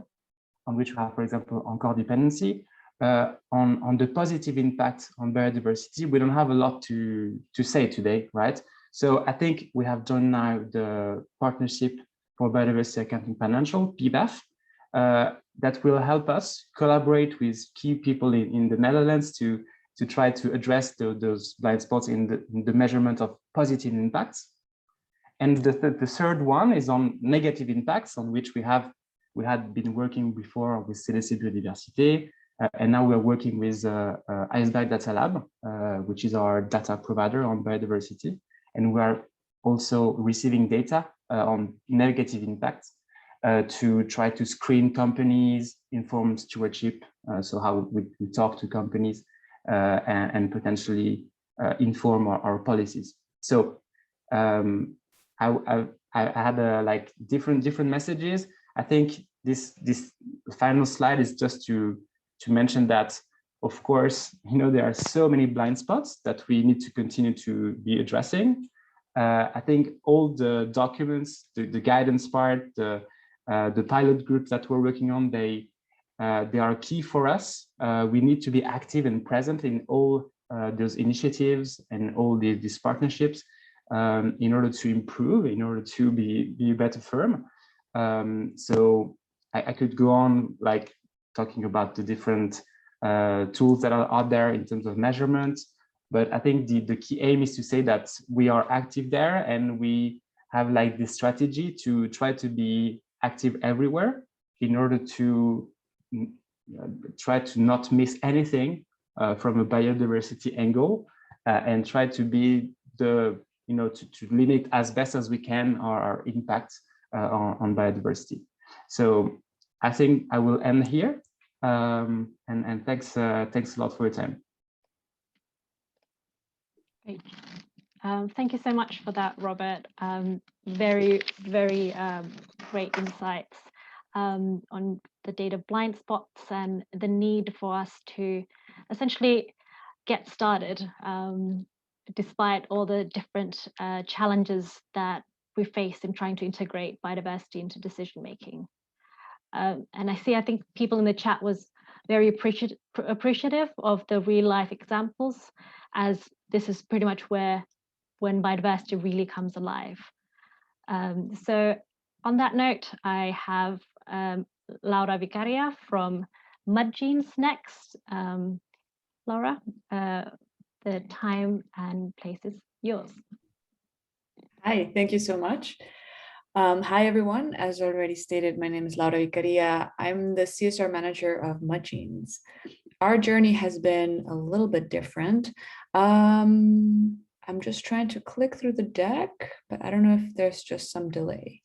on which we have, for example, Encore dependency. On the positive impact on biodiversity, we don't have a lot to say today, right? So I think we have joined now the Partnership for Biodiversity Accounting Financial, PBAF, that will help us collaborate with key people in the Netherlands to try to address those blind spots in the measurement of positive impacts. And the third one is on negative impacts, on which we had been working before with CDC Biodiversity, and now we're working with Iceberg Data Lab, which is our data provider on biodiversity. And we are also receiving data on negative impacts to try to screen companies, inform stewardship, so how we talk to companies, and potentially inform our policies. So I had like different messages. I think this final slide is just to mention that, of course, you know, there are so many blind spots that we need to continue to be addressing. I think all the documents, the guidance part, the pilot groups that we're working on, they are key for us. We need to be active and present in all those initiatives and all these partnerships in order to improve, in order to be a better firm. So I could go on like talking about the different tools that are out there in terms of measurement, but I think the key aim is to say that we are active there and we have like this strategy to try to be active everywhere in order to try to not miss anything from a biodiversity angle, and try to be to limit as best as we can our impact on biodiversity. So I think I will end here, and thanks a lot for your time. Great. Thank you so much for that, Robert. Very great insights on the data blind spots and the need for us to essentially get started, despite all the different challenges that we face in trying to integrate biodiversity into decision making. And I think people in the chat was very appreciative of the real life examples, as this is pretty much when biodiversity really comes alive. So on that note, I have Laura Vicaria from Mudgenes next. Laura, the time and place is yours. Hi, thank you so much. Hi, everyone. As already stated, my name is Laura Vicaria. I'm the CSR manager of Mudgenes. Our journey has been a little bit different. I'm just trying to click through the deck, but I don't know if there's just some delay.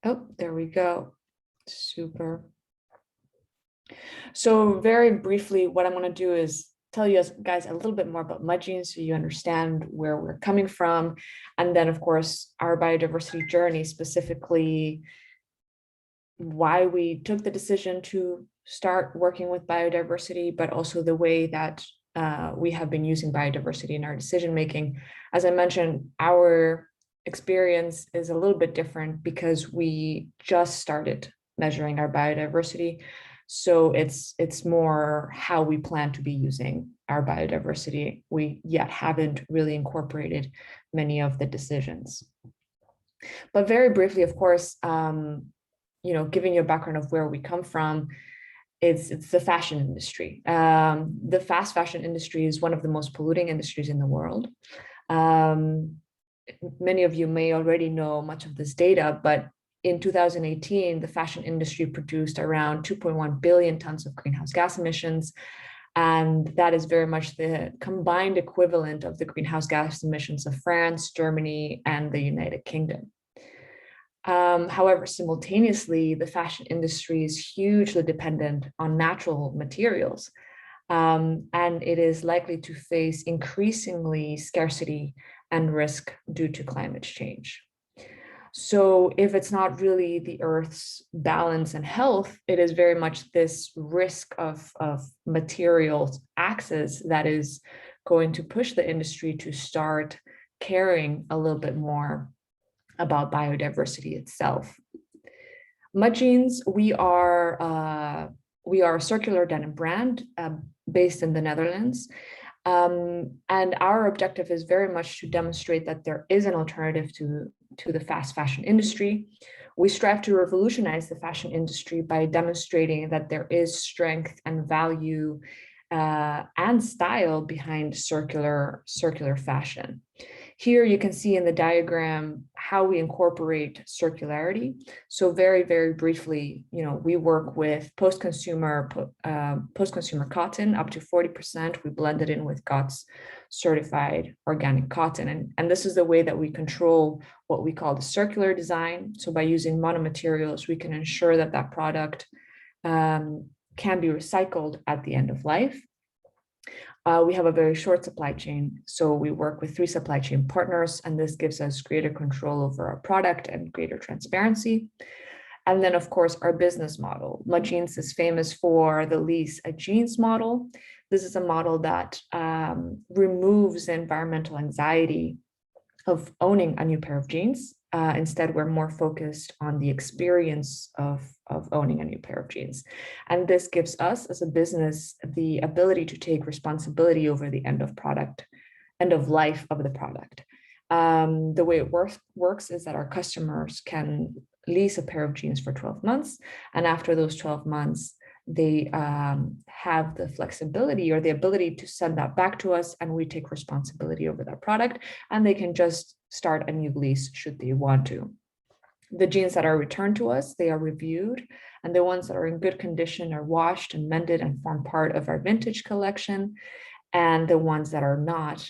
Oh, there we go. Super. So very briefly, what I'm going to do is tell you guys a little bit more about Mudgenes so you understand where we're coming from. And then, of course, our biodiversity journey, specifically why we took the decision to start working with biodiversity, but also the way that we have been using biodiversity in our decision making. As I mentioned, our experience is a little bit different because we just started measuring our biodiversity. So it's more how we plan to be using our biodiversity. We yet haven't really incorporated many of the decisions. But very briefly, of course, giving you a background of where we come from, it's the fashion industry. The fast fashion industry is one of the most polluting industries in the world. Many of you may already know much of this data, but in 2018, the fashion industry produced around 2.1 billion tons of greenhouse gas emissions. And that is very much the combined equivalent of the greenhouse gas emissions of France, Germany, and the United Kingdom. However, simultaneously, the fashion industry is hugely dependent on natural materials, and it is likely to face increasingly scarcity and risk due to climate change. So if it's not really the Earth's balance and health, it is very much this risk of materials access that is going to push the industry to start caring a little bit more about biodiversity itself. Mud Jeans, we are a circular denim brand based in the Netherlands. And our objective is very much to demonstrate that there is an alternative to the fast fashion industry. We strive to revolutionize the fashion industry by demonstrating that there is strength and value and style behind circular fashion. Here you can see in the diagram how we incorporate circularity. So very, very briefly, we work with post-consumer cotton up to 40%. We blend it in with GOTS certified organic cotton. And this is the way that we control what we call the circular design. So by using monomaterials, we can ensure that that product can be recycled at the end of life. We have a very short supply chain, so we work with 3 supply chain partners, and this gives us greater control over our product and greater transparency. And then, of course, our business model. Mud Jeans is famous for the lease a jeans model. This is a model that removes the environmental anxiety of owning a new pair of jeans. Instead, we're more focused on the experience of owning a new pair of jeans. And this gives us as a business the ability to take responsibility over the end of life of the product. The way it works is that our customers can lease a pair of jeans for 12 months. And after those 12 months, they have the flexibility or the ability to send that back to us, and we take responsibility over that product, and they can just start a new lease should they want to. The jeans that are returned to us, they are reviewed, and the ones that are in good condition are washed and mended and form part of our vintage collection, and the ones that are not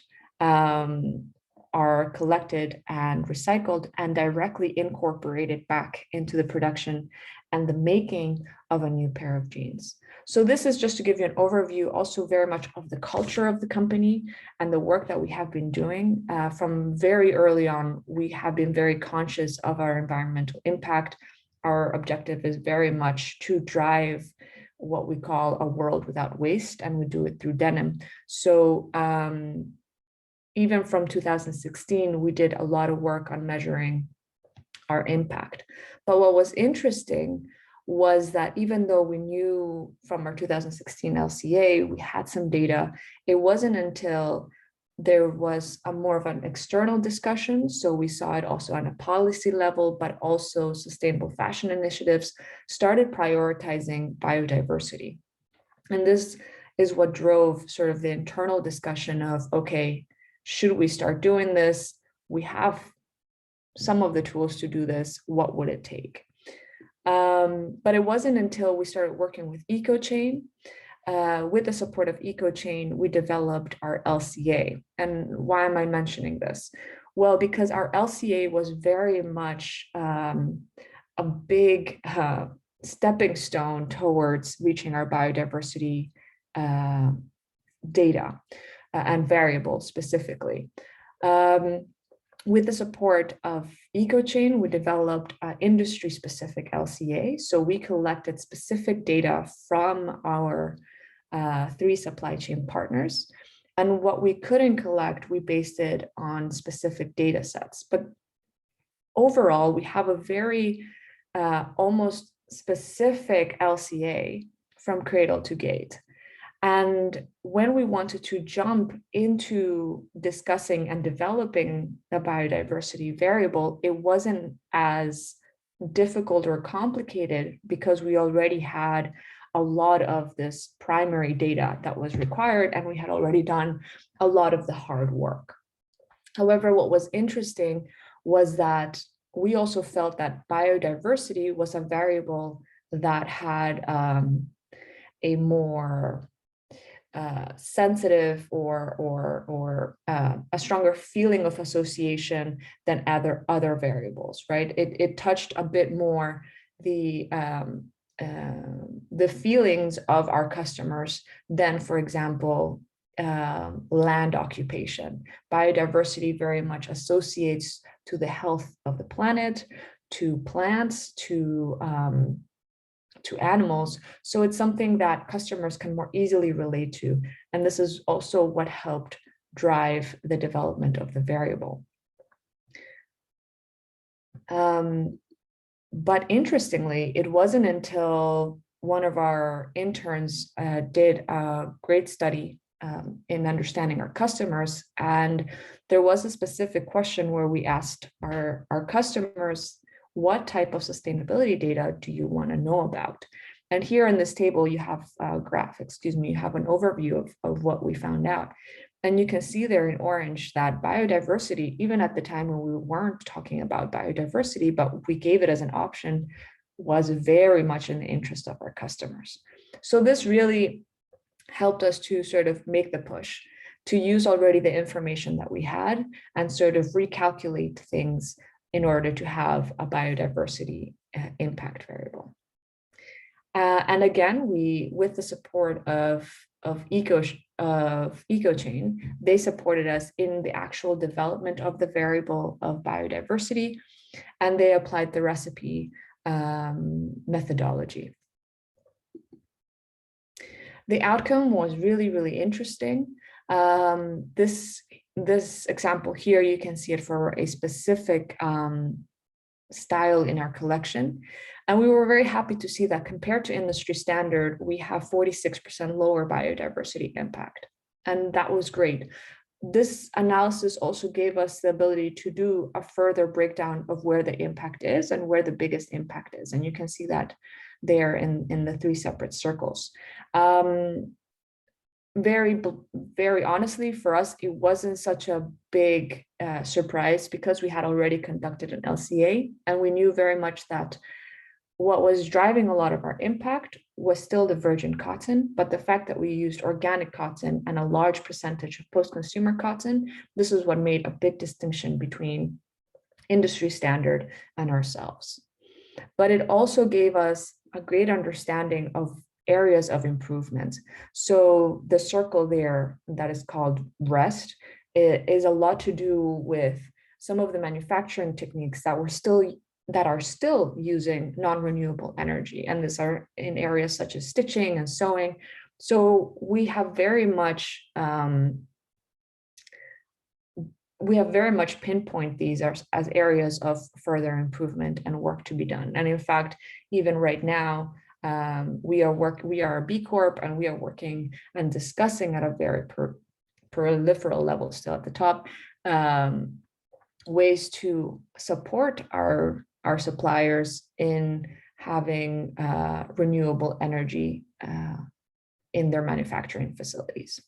are collected and recycled and directly incorporated back into the production and the making of a new pair of jeans. So this is just to give you an overview also very much of the culture of the company and the work that we have been doing. From very early on, we have been very conscious of our environmental impact. Our objective is very much to drive what we call a world without waste, and we do it through denim. So even from 2016, we did a lot of work on measuring our impact. But what was interesting was that even though we knew from our 2016 LCA, we had some data, it wasn't until there was a more of an external discussion. So we saw it also on a policy level, but also sustainable fashion initiatives started prioritizing biodiversity. And this is what drove sort of the internal discussion of, okay, should we start doing this? We have some of the tools to do this. What would it take? But it wasn't until we started working with EcoChain. With the support of EcoChain, we developed our LCA. And why am I mentioning this? Well, because our LCA was very much a big stepping stone towards reaching our biodiversity data and variables specifically. With the support of EcoChain, we developed an industry-specific LCA. So we collected specific data from our 3 supply chain partners. And what we couldn't collect, we based it on specific data sets. But overall, we have a very almost specific LCA from cradle to gate. And when we wanted to jump into discussing and developing a biodiversity variable, it wasn't as difficult or complicated because we already had a lot of this primary data that was required, and we had already done a lot of the hard work. However, what was interesting was that we also felt that biodiversity was a variable that had a more sensitive or a stronger feeling of association than other variables, right? It touched a bit more the feelings of our customers than, for example, land occupation. Biodiversity very much associates to the health of the planet, to plants, to animals. So it's something that customers can more easily relate to. And this is also what helped drive the development of the variable. But interestingly, it wasn't until one of our interns did a great study in understanding our customers. And there was a specific question where we asked our customers, what type of sustainability data do you want to know about? And here in this table, you have a graph, you have an overview of what we found out. And you can see there in orange that biodiversity, even at the time when we weren't talking about biodiversity, but we gave it as an option, was very much in the interest of our customers. So this really helped us to sort of make the push to use already the information that we had and sort of recalculate things in order to have a biodiversity impact variable. And again, we, with the support of EcoChain, they supported us in the actual development of the variable of biodiversity, and they applied the recipe methodology. The outcome was really, really interesting. This example here, you can see it for a specific style in our collection. And we were very happy to see that compared to industry standard, we have 46% lower biodiversity impact. And that was great. This analysis also gave us the ability to do a further breakdown of where the impact is and where the biggest impact is. And you can see that there in the 3 separate circles. Very honestly, for us, it wasn't such a big surprise because we had already conducted an LCA, and we knew very much that what was driving a lot of our impact was still the virgin cotton, but the fact that we used organic cotton and a large percentage of post-consumer cotton, this is what made a big distinction between industry standard and ourselves. But it also gave us a great understanding of areas of improvement. So the circle there that is called rest is a lot to do with some of the manufacturing techniques that are still using non-renewable energy, and these are in areas such as stitching and sewing. So we have very much pinpoint these as areas of further improvement and work to be done. And in fact, even right now, we are a B Corp, and we are working and discussing at a very peripheral level still at the top, ways to support our suppliers in having renewable energy in their manufacturing facilities.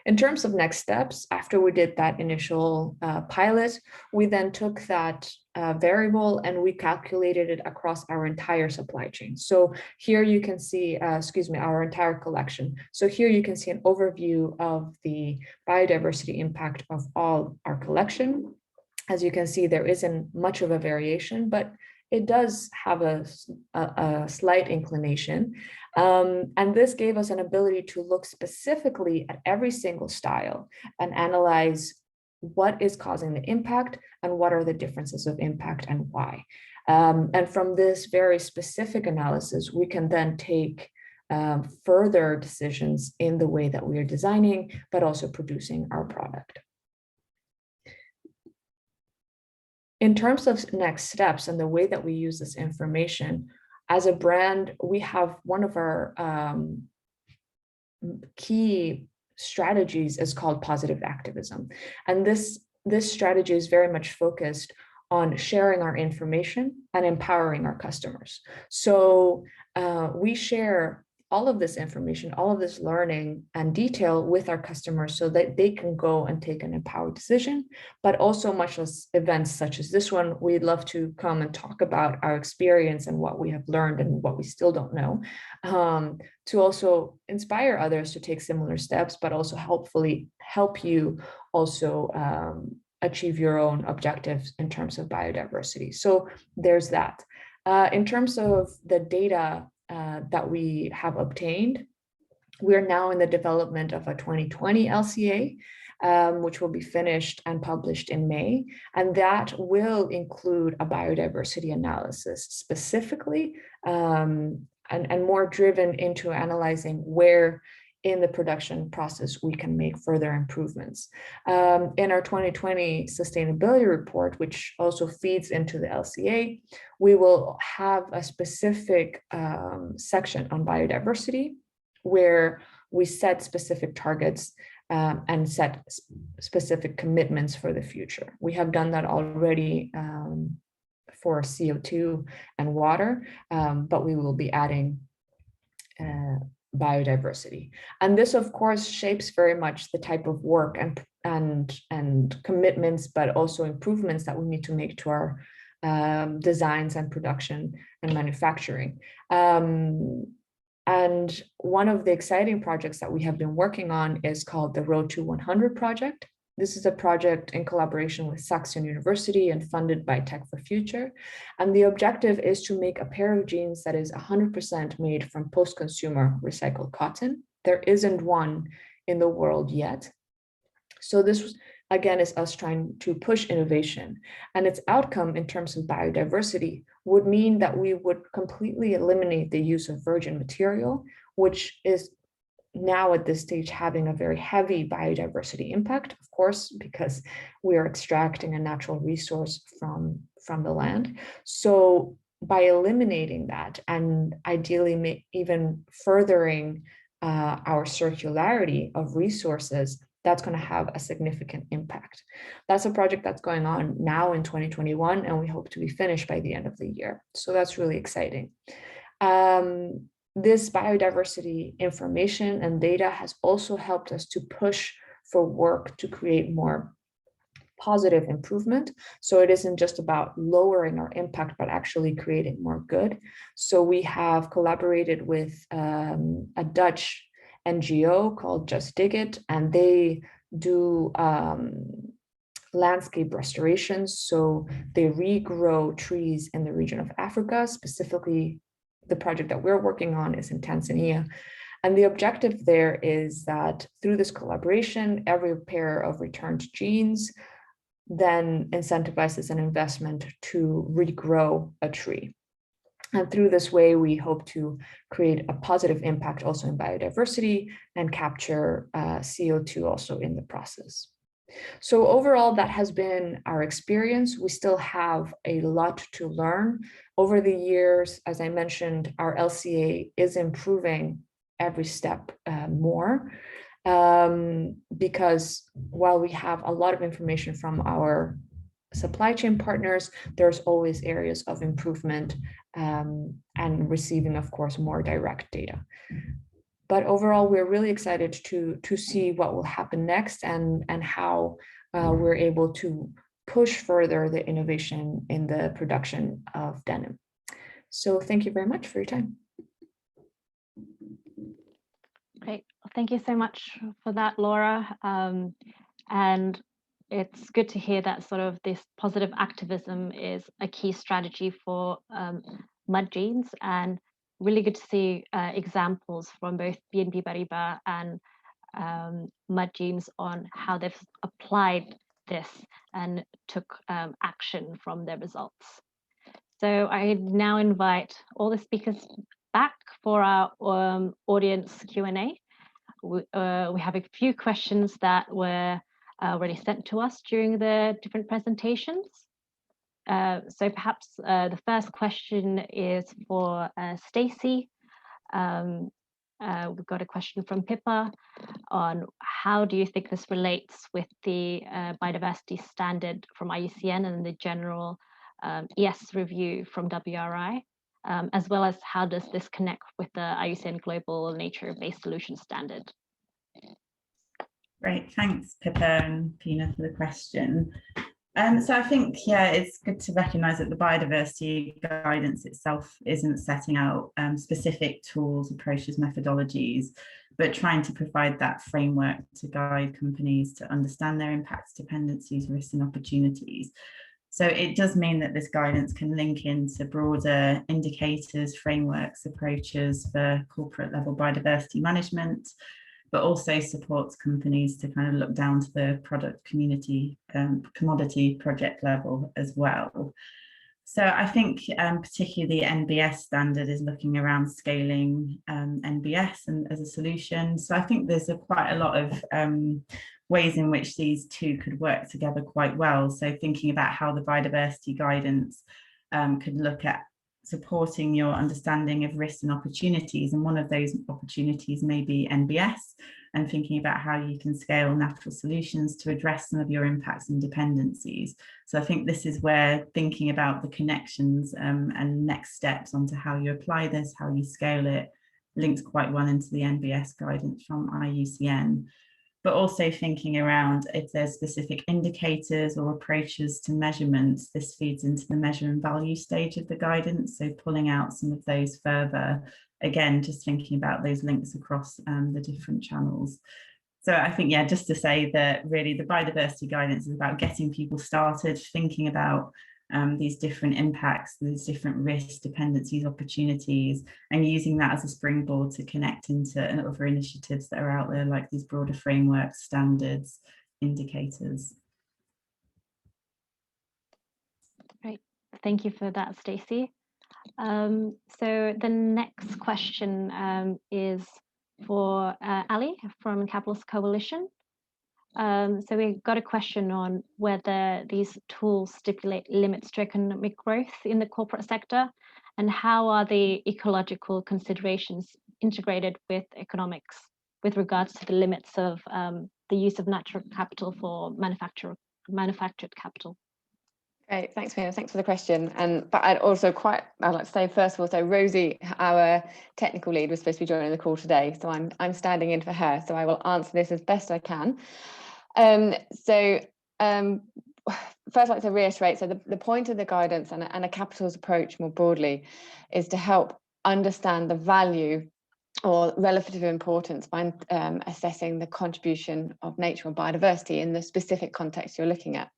In terms of next steps, after we did that initial pilot, we then took that variable and we calculated it across our entire supply chain. So here you can see, our entire collection. So here you can see an overview of the biodiversity impact of all our collection. As you can see, there isn't much of a variation, but it does have a slight inclination. And this gave us an ability to look specifically at every single style and analyze what is causing the impact and what are the differences of impact and why. And from this very specific analysis, we can then take further decisions in the way that we are designing, but also producing our product. In terms of next steps and the way that we use this information, as a brand, we have one of our key strategies is called positive activism. And this strategy is very much focused on sharing our information and empowering our customers. So we share all of this information, all of this learning and detail with our customers so that they can go and take an empowered decision. But also, much as events such as this one, we'd love to come and talk about our experience and what we have learned and what we still don't know, to also inspire others to take similar steps, but also hopefully help you also achieve your own objectives in terms of biodiversity. So there's that. In terms of the data that we have obtained, we are now in the development of a 2020 LCA, which will be finished and published in May. And that will include a biodiversity analysis specifically, and more driven into analyzing where in the production process we can make further improvements. In our 2020 sustainability report, which also feeds into the LCA, we will have a specific section on biodiversity where we set specific targets and set specific commitments for the future. We have done that already for CO2 and water, but we will be adding biodiversity. And this, of course, shapes very much the type of work and commitments, but also improvements that we need to make to our designs and production and manufacturing. And one of the exciting projects that we have been working on is called the Road to 100 project. This is a project in collaboration with Saxion University and funded by Tech for Future. And the objective is to make a pair of jeans that is 100% made from post-consumer recycled cotton. There isn't one in the world yet. So this, again, is us trying to push innovation. And its outcome in terms of biodiversity would mean that we would completely eliminate the use of virgin material, which is now at this stage having a very heavy biodiversity impact, of course, because we are extracting a natural resource from the land. So by eliminating that and ideally even furthering our circularity of resources, that's going to have a significant impact. That's a project that's going on now in 2021, and we hope to be finished by the end of the year. So that's really exciting. This biodiversity information and data has also helped us to push for work to create more positive improvement. So it isn't just about lowering our impact, but actually creating more good. So we have collaborated with a Dutch NGO called Just Dig It, and they do landscape restorations. So they regrow trees in the region of Africa. Specifically, the project that we're working on is in Tanzania. And the objective there is that through this collaboration, every pair of returned jeans then incentivizes an investment to regrow a tree. And through this way, we hope to create a positive impact also in biodiversity and capture CO2 also in the process. So overall, that has been our experience. We still have a lot to learn. Over the years, as I mentioned, our LCA is improving every step more, because while we have a lot of information from our supply chain partners, there's always areas of improvement and receiving, of course, more direct data. But overall, we're really excited to see what will happen next and how we're able to push further the innovation in the production of denim. So thank you very much for your time. Great. Thank you so much for that, Laura. And it's good to hear that sort of this positive activism is a key strategy for mud jeans, and really good to see examples from both BNP Paribas and mud jeans on how they've applied this and took action from their results. So I now invite all the speakers back for our audience Q&A. We have a few questions that were already sent to us during the different presentations. So perhaps the first question is for Stacey. We've got a question from Pippa on how do you think this relates with the biodiversity standard from IUCN and the general ES review from WRI, as well as how does this connect with the IUCN Global Nature-Based Solutions Standard? Great, thanks Pippa and Pina for the question. So I think, yeah, it's good to recognise that the biodiversity guidance itself isn't setting out specific tools, approaches, methodologies, but trying to provide that framework to guide companies to understand their impacts, dependencies, risks and opportunities. So it does mean that this guidance can link into broader indicators, frameworks, approaches for corporate level biodiversity management, but also supports companies to kind of look down to the product community, commodity project level as well. So I think particularly the NBS standard is looking around scaling NBS and as a solution. So I think there's quite a lot of ways in which these two could work together quite well. So thinking about how the biodiversity guidance could look at supporting your understanding of risks and opportunities, and one of those opportunities may be NBS, and thinking about how you can scale natural solutions to address some of your impacts and dependencies. So I think this is where thinking about the connections and next steps onto how you apply this, how you scale it, links quite well into the NBS guidance from IUCN. But also thinking around if there's specific indicators or approaches to measurements, this feeds into the measure and value stage of the guidance. So pulling out some of those further, again, just thinking about those links across the different channels. So I think, yeah, just to say that really the biodiversity guidance is about getting people started, thinking about these different impacts, these different risks, dependencies, opportunities, and using that as a springboard to connect into other initiatives that are out there, like these broader frameworks, standards, indicators. Great, thank you for that, Stacey. So the next question is for Ali from Capitalist Coalition. So we got a question on whether these tools stipulate limits to economic growth in the corporate sector, and how are the ecological considerations integrated with economics with regards to the limits of the use of natural capital for manufactured capital. Great, thanks, Mina. Thanks for the question. But I'd like to say, first of all, so Rosie, our technical lead, was supposed to be joining the call today, so I'm standing in for her. So I will answer this as best I can. First, I'd like to reiterate, so the point of the guidance and a capitals approach more broadly is to help understand the value or relative importance by assessing the contribution of nature or biodiversity in the specific context you're looking at.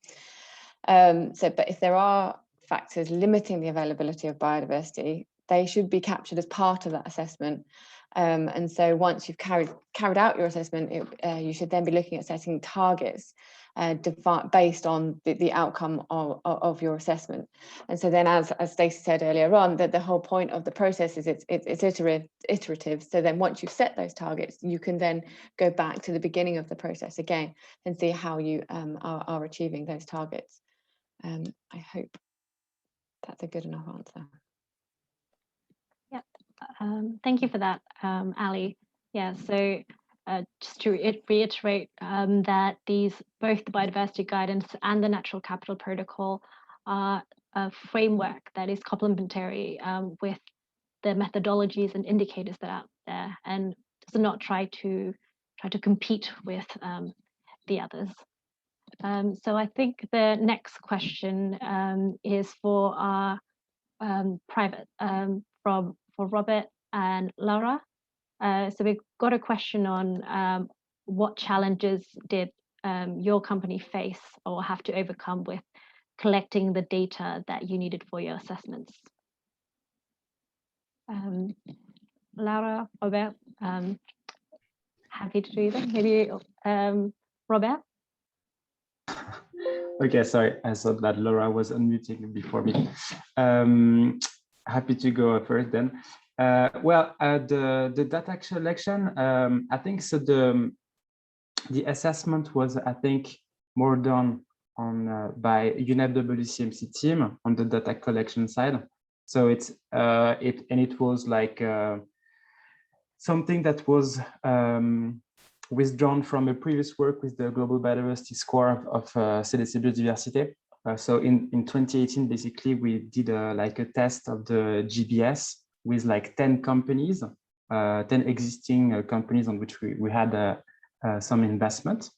But if there are factors limiting the availability of biodiversity, they should be captured as part of that assessment. And so once you've carried out your assessment, you should then be looking at setting targets based on the outcome of your assessment. And so then, as Stacey said earlier on, that the whole point of the process is it's iterative. So then once you've set those targets, you can then go back to the beginning of the process again and see how you are achieving those targets. I hope that's a good enough answer. Yep. Thank you for that, Ali. Yeah, so just to reiterate that both the biodiversity guidance and the natural capital protocol are a framework that is complementary with the methodologies and indicators that are out there, and does not try to compete with the others. So I think the next question is for our for Robert and Laura. So we've got a question on what challenges did your company face or have to overcome with collecting the data that you needed for your assessments. Laura, Robert, happy to do that. Maybe Robert? Okay, sorry, I thought that Laura was unmuting before me. Happy to go first then. The data collection, I think so the assessment was, I think, more done by UNEP-WCMC team on the data collection side. So it was like something that was withdrawn from a previous work with the Global Biodiversity Score of CDC Biodiversity. So in 2018, basically, we did like a test of the GBS with like 10 companies, 10 existing companies on which we had some investment,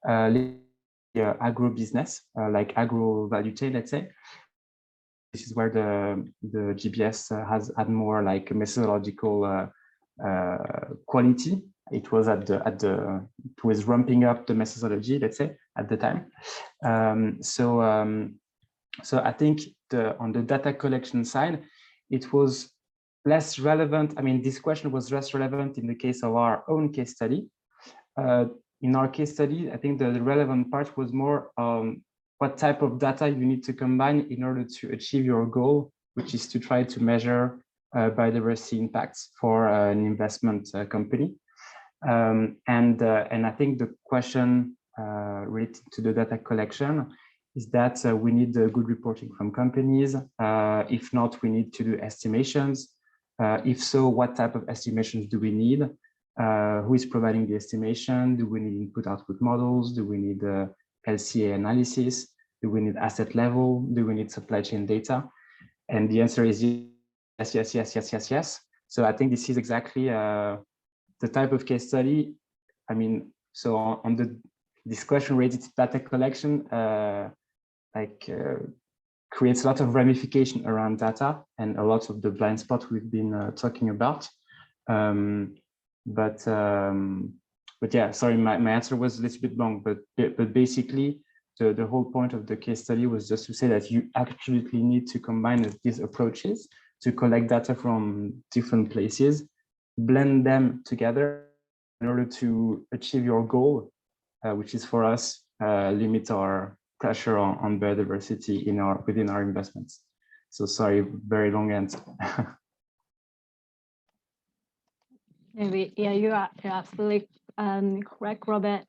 agro business, like agro value chain, let's say. This is where the GBS has had more like methodological quality. It was it was ramping up the methodology, let's say, at the time. So I think on the data collection side, it was less relevant. I mean, this question was less relevant in the case of our own case study. In our case study, I think the relevant part was more what type of data you need to combine in order to achieve your goal, which is to try to measure biodiversity impacts for an investment company. And I think the question related to the data collection is that we need good reporting from companies. If not, we need to do estimations. If so, what type of estimations do we need? Who is providing the estimation? Do we need input-output models? Do we need LCA analysis? Do we need asset level? Do we need supply chain data? And the answer is yes, yes, yes, yes, yes, yes. So I think this is exactly the type of case study. I mean, so on this question related to data collection, creates a lot of ramification around data and a lot of the blind spot we've been talking about. But yeah, sorry, my answer was a little bit long, but basically the whole point of the case study was just to say that you absolutely need to combine these approaches to collect data from different places, blend them together in order to achieve your goal, which is for us limit our pressure on biodiversity within our investments. So sorry, very long answer. Yeah, you're absolutely correct, Robert.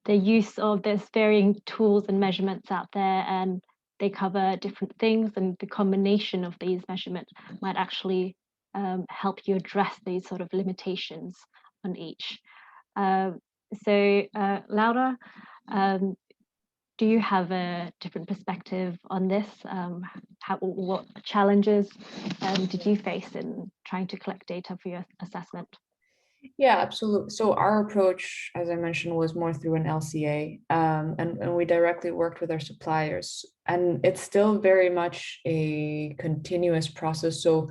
The use of there's varying tools and measurements out there, and they cover different things, and the combination of these measurements might actually help you address these sort of limitations on each. So Laura, do you have a different perspective on this? What challenges did you face in trying to collect data for your assessment? Yeah, absolutely. So our approach, as I mentioned, was more through an LCA, and we directly worked with our suppliers. And it's still very much a continuous process. So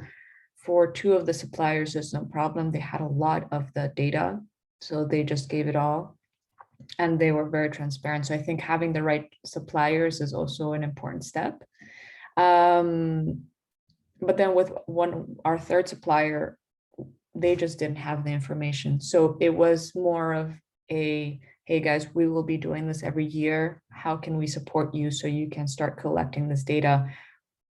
for two of the suppliers, there's no problem. They had a lot of the data, so they just gave it all. And they were very transparent. So I think having the right suppliers is also an important step. But then with our third supplier, they just didn't have the information. So it was more of hey guys, we will be doing this every year. How can we support you so you can start collecting this data?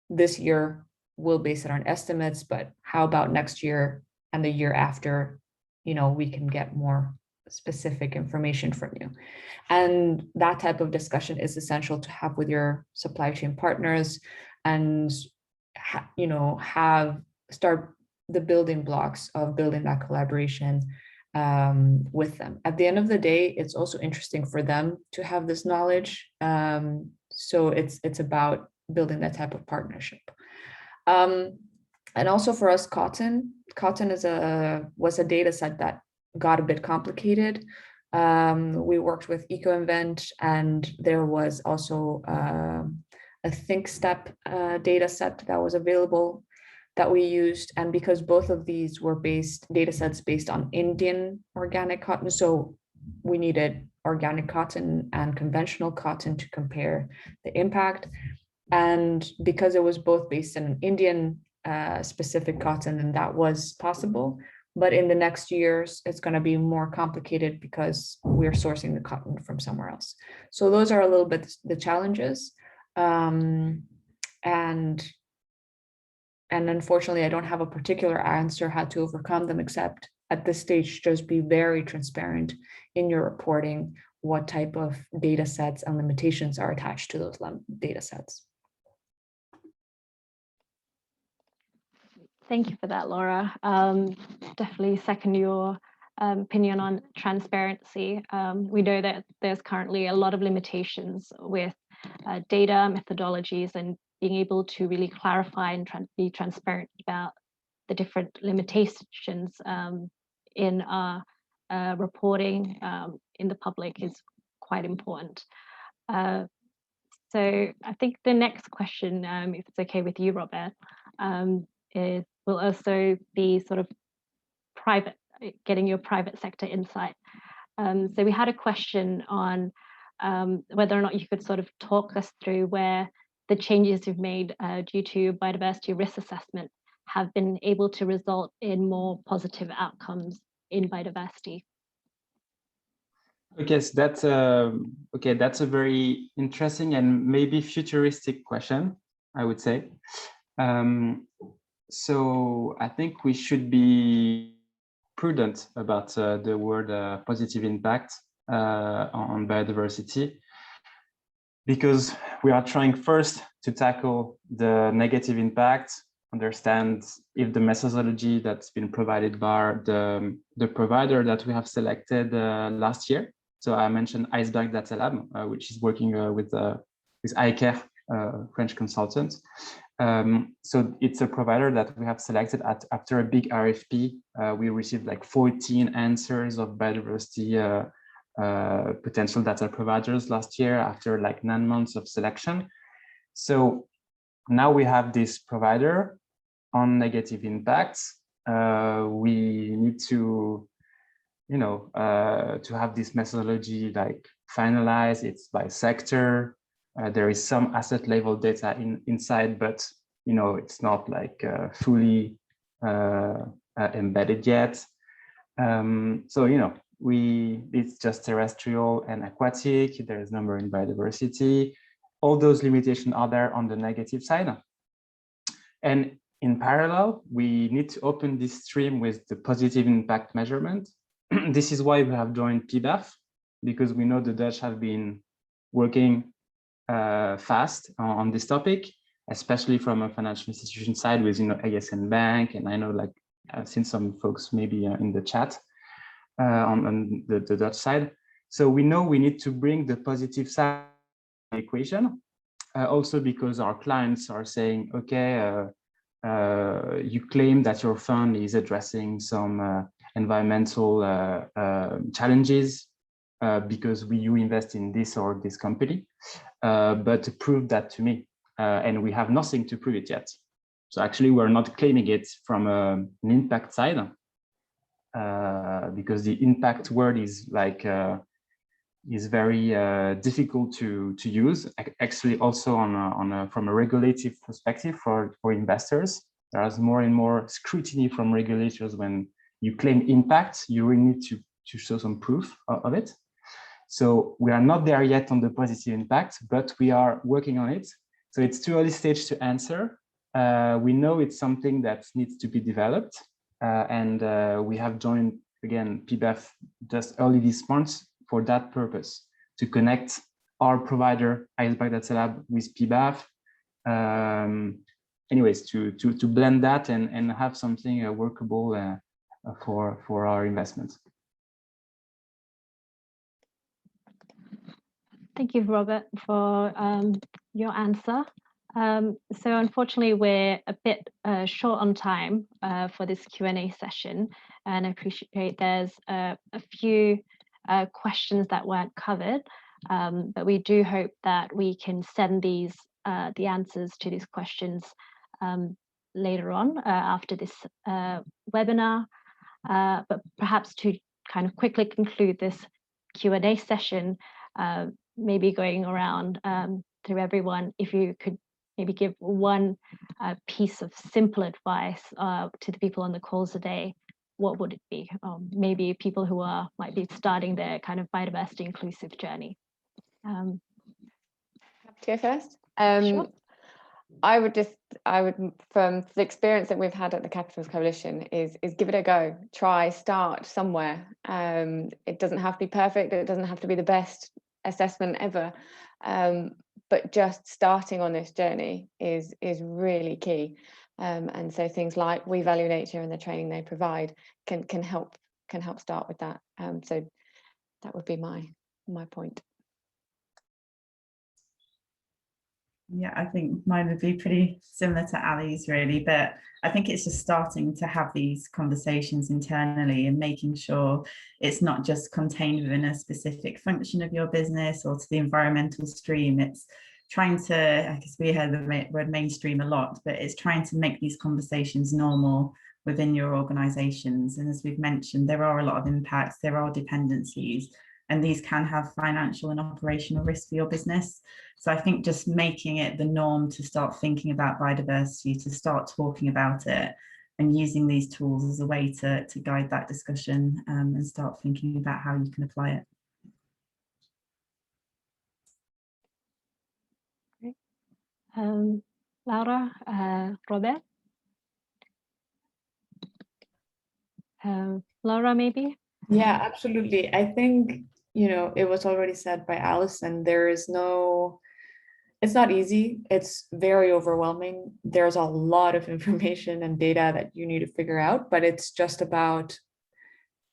This year, we'll base it on estimates, but how about next year and the year after, we can get more specific information from you. And that type of discussion is essential to have with your supply chain partners and, start the building blocks of building that collaboration with them. At the end of the day, it's also interesting for them to have this knowledge. So it's about building that type of partnership. And also for us, cotton was a data set that got a bit complicated. We worked with EcoInvent, and there was also a ThinkStep data set that was available that we used. And because both of these were data sets based on Indian organic cotton, so we needed organic cotton and conventional cotton to compare the impact. And because it was both based on an Indian specific cotton, and that was possible. But in the next years, it's going to be more complicated because we're sourcing the cotton from somewhere else. So those are a little bit the challenges. And unfortunately, I don't have a particular answer how to overcome them, except at this stage, just be very transparent in your reporting. what type of data sets and limitations are attached to those data sets. Thank you for that, Laura. Definitely second your opinion on transparency. We know that there's currently a lot of limitations with data methodologies and being able to really clarify and be transparent about the different limitations in our reporting in the public is quite important. So I think the next question, if it's okay with you, Robert, will also be sort of private, getting your private sector insight. So we had a question on whether or not you could sort of talk us through where the changes you've made due to biodiversity risk assessment have been able to result in more positive outcomes in biodiversity. Okay, so that's a very interesting and maybe futuristic question, I would say. So I think we should be prudent about the word positive impact on biodiversity, because we are trying first to tackle the negative impact, understand if the methodology that's been provided by the provider that we have selected last year. So I mentioned Iceberg Data Lab, which is working with iCare, French consultant. So it's a provider that we have selected after a big RFP. We received like 14 answers of biodiversity potential data providers last year after like 9 months of selection. So now we have this provider on negative impacts. We need to, to have this methodology like finalized. It's by sector. There is some asset level data inside, but it's not like fully embedded yet. So it's just terrestrial and aquatic. There is number in biodiversity. All those limitations are there on the negative side. And in parallel, we need to open this stream with the positive impact measurement. This is why we have joined PBAF, because we know the Dutch have been working fast on this topic, especially from a financial institution side with ASN Bank, and I know like I've seen some folks maybe in the chat on the Dutch side. So we know we need to bring the positive side of the equation, also because our clients are saying, okay, you claim that your fund is addressing some environmental challenges because you invest in this or this company, but prove that to me. And we have nothing to prove it yet. So actually, we're not claiming it from an impact side, because the impact word is like is very difficult to use. Actually, also from a regulative perspective for investors, there's more and more scrutiny from regulators when you claim impact. You really need to show some proof of it. So we are not there yet on the positive impact, but we are working on it. So it's too early stage to answer. We know it's something that needs to be developed, and we have joined again PBAF just early this month for that purpose, to connect our provider Iceberg Data Lab with PBAF. Anyways, to blend that and have something workable for our investments. Thank you, Robert, for your answer. So unfortunately, we're a bit short on time for this Q&A session, and I appreciate there's a few questions that weren't covered, but we do hope that we can send these the answers to these questions later on after this webinar. But perhaps to kind of quickly conclude this Q&A session, maybe going around through everyone, if you could maybe give one piece of simple advice to the people on the calls today, what would it be? Maybe people who might be starting their kind of biodiversity inclusive journey. To go first? Sure. I would from the experience that we've had at the Capitals Coalition is give it a go. Try, start somewhere. It doesn't have to be perfect. It doesn't have to be the best assessment ever. But just starting on this journey is really key. And so things like We Value Nature and the training they provide can help start with that. So that would be my point. Yeah, I think mine would be pretty similar to Ali's really, but I think it's just starting to have these conversations internally and making sure it's not just contained within a specific function of your business or to the environmental stream. It's trying to, I guess we heard the word mainstream a lot, but it's trying to make these conversations normal within your organizations. And as we've mentioned, there are a lot of impacts, there are dependencies, and these can have financial and operational risk for your business. So I think just making it the norm to start thinking about biodiversity, to start talking about it, and using these tools as a way to guide that discussion and start thinking about how you can apply it. Laura, Robert? Laura, maybe? Yeah, absolutely. I think, it was already said by Alison, it's not easy. It's very overwhelming. There's a lot of information and data that you need to figure out, but it's just about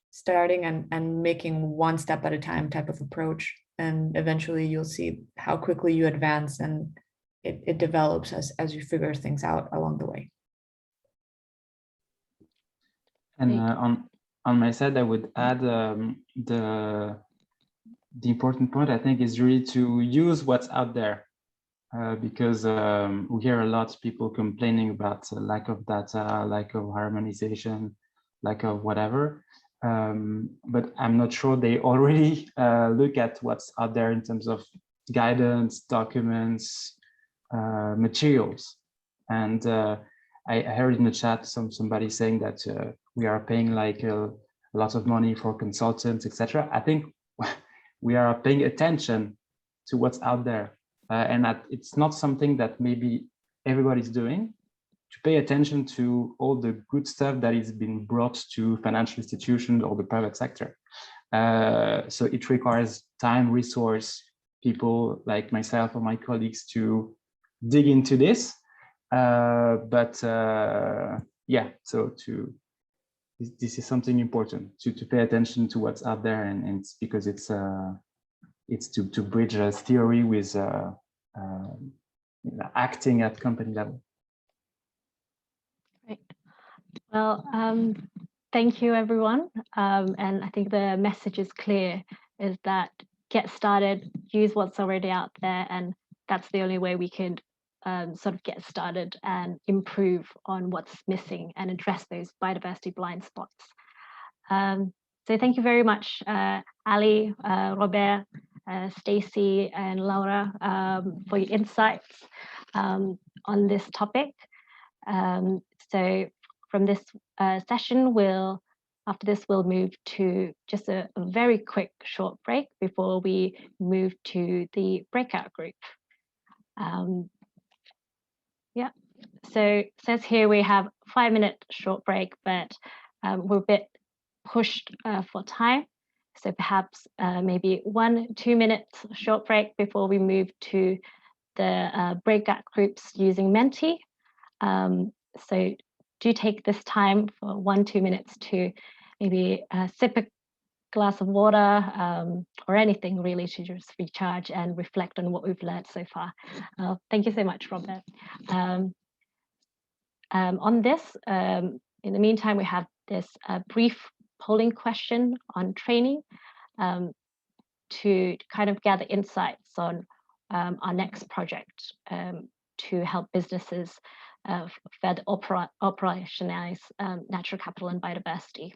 starting and making one step at a time type of approach. And eventually you'll see how quickly you advance and it develops as you figure things out along the way. And on my side, I would add the important point, I think, is really to use what's out there, because we hear a lot of people complaining about lack of data, lack of harmonization, lack of whatever. But I'm not sure they already look at what's out there in terms of guidance, documents, materials. And I heard in the chat somebody saying that we are paying like a lot of money for consultants, etc. I think we are paying attention to what's out there, and that it's not something that maybe everybody's doing, to pay attention to all the good stuff that is being brought to financial institutions or the private sector. So it requires time, resource, people like myself or my colleagues to dig into this. Yeah, so this is something important to pay attention to what's out there, and it's because it's to bridge a theory with acting at company level. Great. Well, thank you, everyone. And I think the message is clear, is that get started, use what's already out there, and that's the only way we can sort of get started and improve on what's missing and address those biodiversity blind spots. So thank you very much, Ali, Robert, Stacey, and Laura, for your insights on this topic. So from this session, after this, we'll move to just a very quick short break before we move to the breakout group. Yeah, so it says here we have a 5-minute short break, but we're a bit pushed for time. So perhaps maybe 1-2 minutes short break before we move to the breakout groups using Menti. So do take this time for 1-2 minutes to maybe sip a glass of water or anything really to just recharge and reflect on what we've learned so far. Thank you so much, Robert. On this, in the meantime, we have this brief polling question on training to kind of gather insights on our next project to help businesses further operationalize natural capital and biodiversity.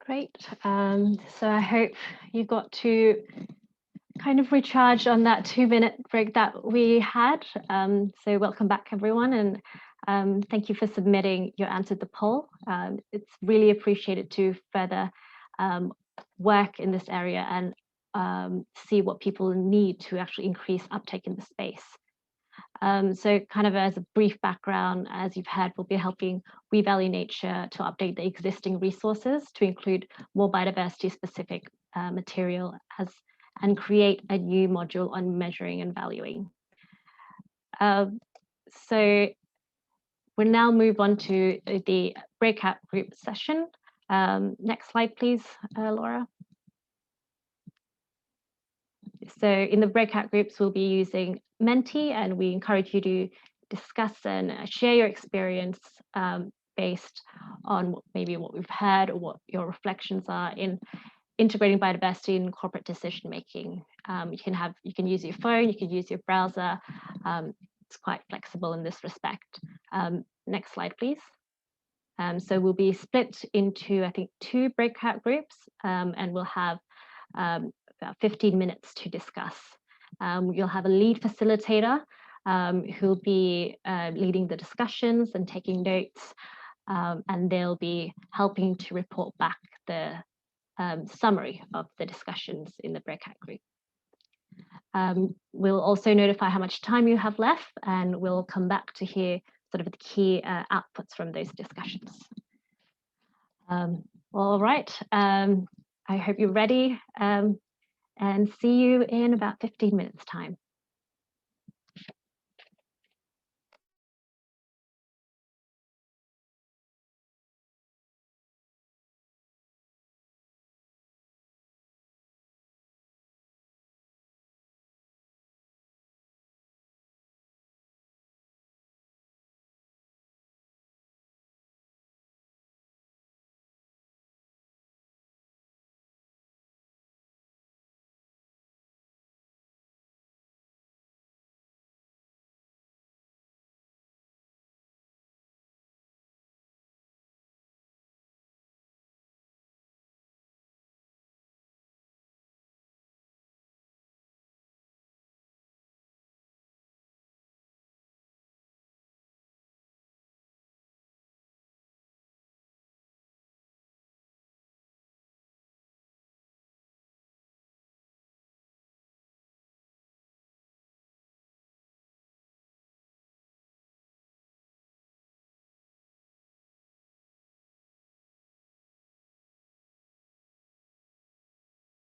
Great. So I hope you got to kind of recharge on that 2-minute break that we had. So welcome back, everyone, and thank you for submitting your answer to the poll. It's really appreciated to further work in this area and see what people need to actually increase uptake in the space. So kind of as a brief background, as you've heard, we'll be helping We Value Nature to update the existing resources to include more biodiversity specific material and create a new module on measuring and valuing. So we'll now move on to the breakout group session. Next slide, please, Laura. So in the breakout groups, we'll be using Menti, and we encourage you to discuss and share your experience based on maybe what we've heard or what your reflections are in integrating biodiversity in corporate decision making. You can use your phone, you can use your browser. It's quite flexible in this respect. Next slide, please. So we'll be split into, I think, 2 breakout groups, and we'll have about 15 minutes to discuss. You'll have a lead facilitator who'll be leading the discussions and taking notes, and they'll be helping to report back the summary of the discussions in the breakout group. We'll also notify how much time you have left, and we'll come back to hear sort of the key outputs from those discussions. All right, I hope you're ready, and see you in about 15 minutes time.